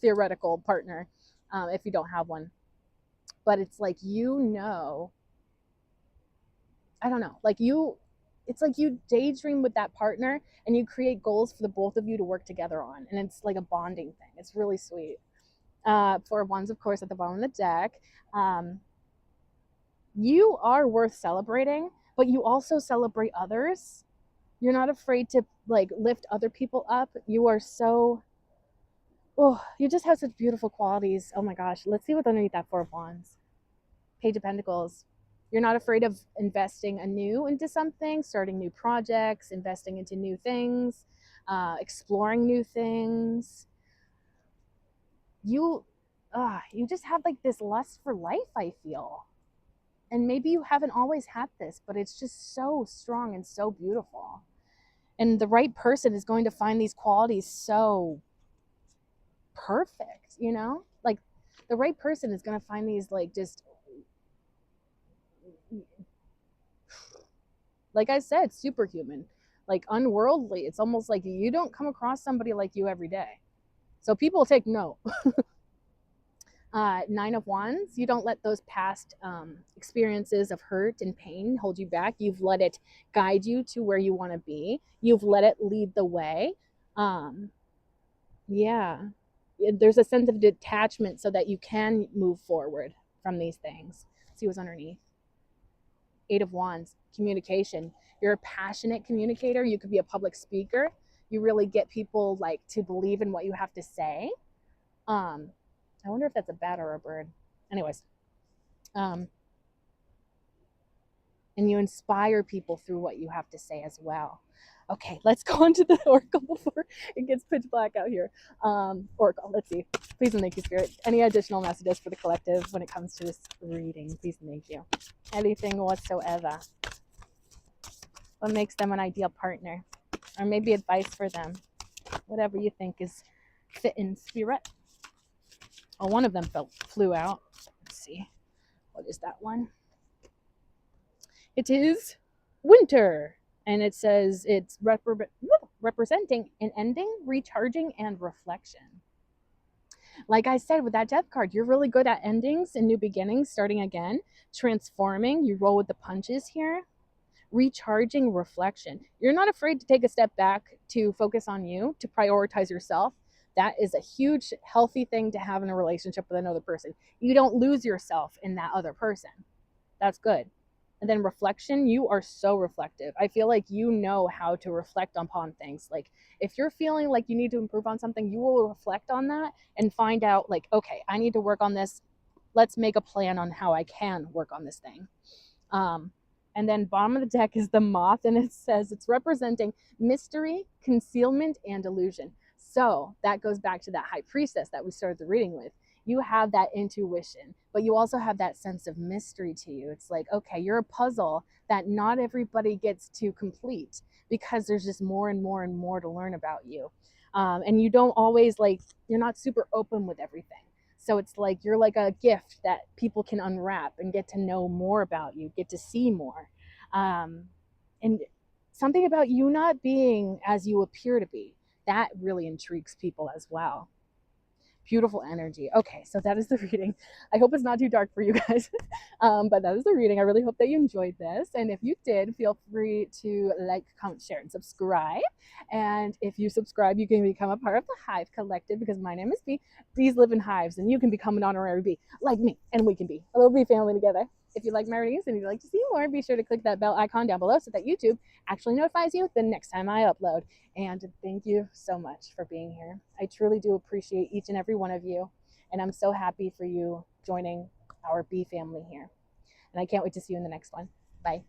theoretical partner, if you don't have one. But it's like, I don't know, it's like you daydream with that partner and you create goals for the both of you to work together on. And it's like a bonding thing. It's really sweet. Four of Wands, of course, at the bottom of the deck. You are worth celebrating, but you also celebrate others. You're not afraid to like lift other people up. You are so, you just have such beautiful qualities. Oh my gosh. Let's see what's underneath that Four of Wands. Page of Pentacles. You're not afraid of investing anew into something, starting new projects, investing into new things, exploring new things. You just have like this lust for life, I feel. And maybe you haven't always had this, but it's just so strong and so beautiful. And the right person is going to find these qualities so perfect, Like the right person is going to find these like just, like I said, superhuman, like unworldly. It's almost like you don't come across somebody like you every day. So people take note. Nine of Wands, you don't let those past experiences of hurt and pain hold you back. You've let it guide you to where you want to be. You've let it lead the way. Yeah, there's a sense of detachment so that you can move forward from these things. Let's see what's underneath. Eight of Wands, communication. You're a passionate communicator. You could be a public speaker. You really get people like to believe in what you have to say. I wonder if that's a bat or a bird. Anyways, and you inspire people through what you have to say as well. Okay, let's go on to the oracle before it gets pitch black out here. Oracle, let's see. Please and thank you, Spirit. Any additional messages for the collective when it comes to this reading? Please and thank you. Anything whatsoever. What makes them an ideal partner? Or maybe advice for them. Whatever you think is fit in spirit. Oh, one of them flew out. Let's see. What is that one? It is winter. And it says it's representing an ending, recharging, and reflection. Like I said with that death card, you're really good at endings and new beginnings, starting again, transforming. You roll with the punches here. Recharging, reflection. You're not afraid to take a step back to focus on you, to prioritize yourself. That is a huge, healthy thing to have in a relationship with another person. You don't lose yourself in that other person. That's good. And then reflection, you are so reflective. I feel like you know how to reflect upon things. Like if you're feeling like you need to improve on something, you will reflect on that and find out like, okay, I need to work on this. Let's make a plan on how I can work on this thing. And then bottom of the deck is the moth, and it says it's representing mystery, concealment, and illusion. So that goes back to that high priestess that we started the reading with. You have that intuition, but you also have that sense of mystery to you. It's like, okay, you're a puzzle that not everybody gets to complete because there's just more and more and more to learn about you. And you don't always you're not super open with everything. So it's like you're like a gift that people can unwrap and get to know more about you, get to see more. And something about you not being as you appear to be, that really intrigues people as well. Beautiful energy. Okay, so that is the reading. I hope it's not too dark for you guys, but that is the reading. I really hope that you enjoyed this. And if you did, feel free to like, comment, share, and subscribe. And if you subscribe, you can become a part of the Hive Collective because my name is Bee. Bees live in hives, and you can become an honorary bee like me, and we can be a little bee family together. If you like my readings and you'd like to see more, be sure to click that bell icon down below so that YouTube actually notifies you the next time I upload. And thank you so much for being here. I truly do appreciate each and every one of you. And I'm so happy for you joining our bee family here. And I can't wait to see you in the next one. Bye.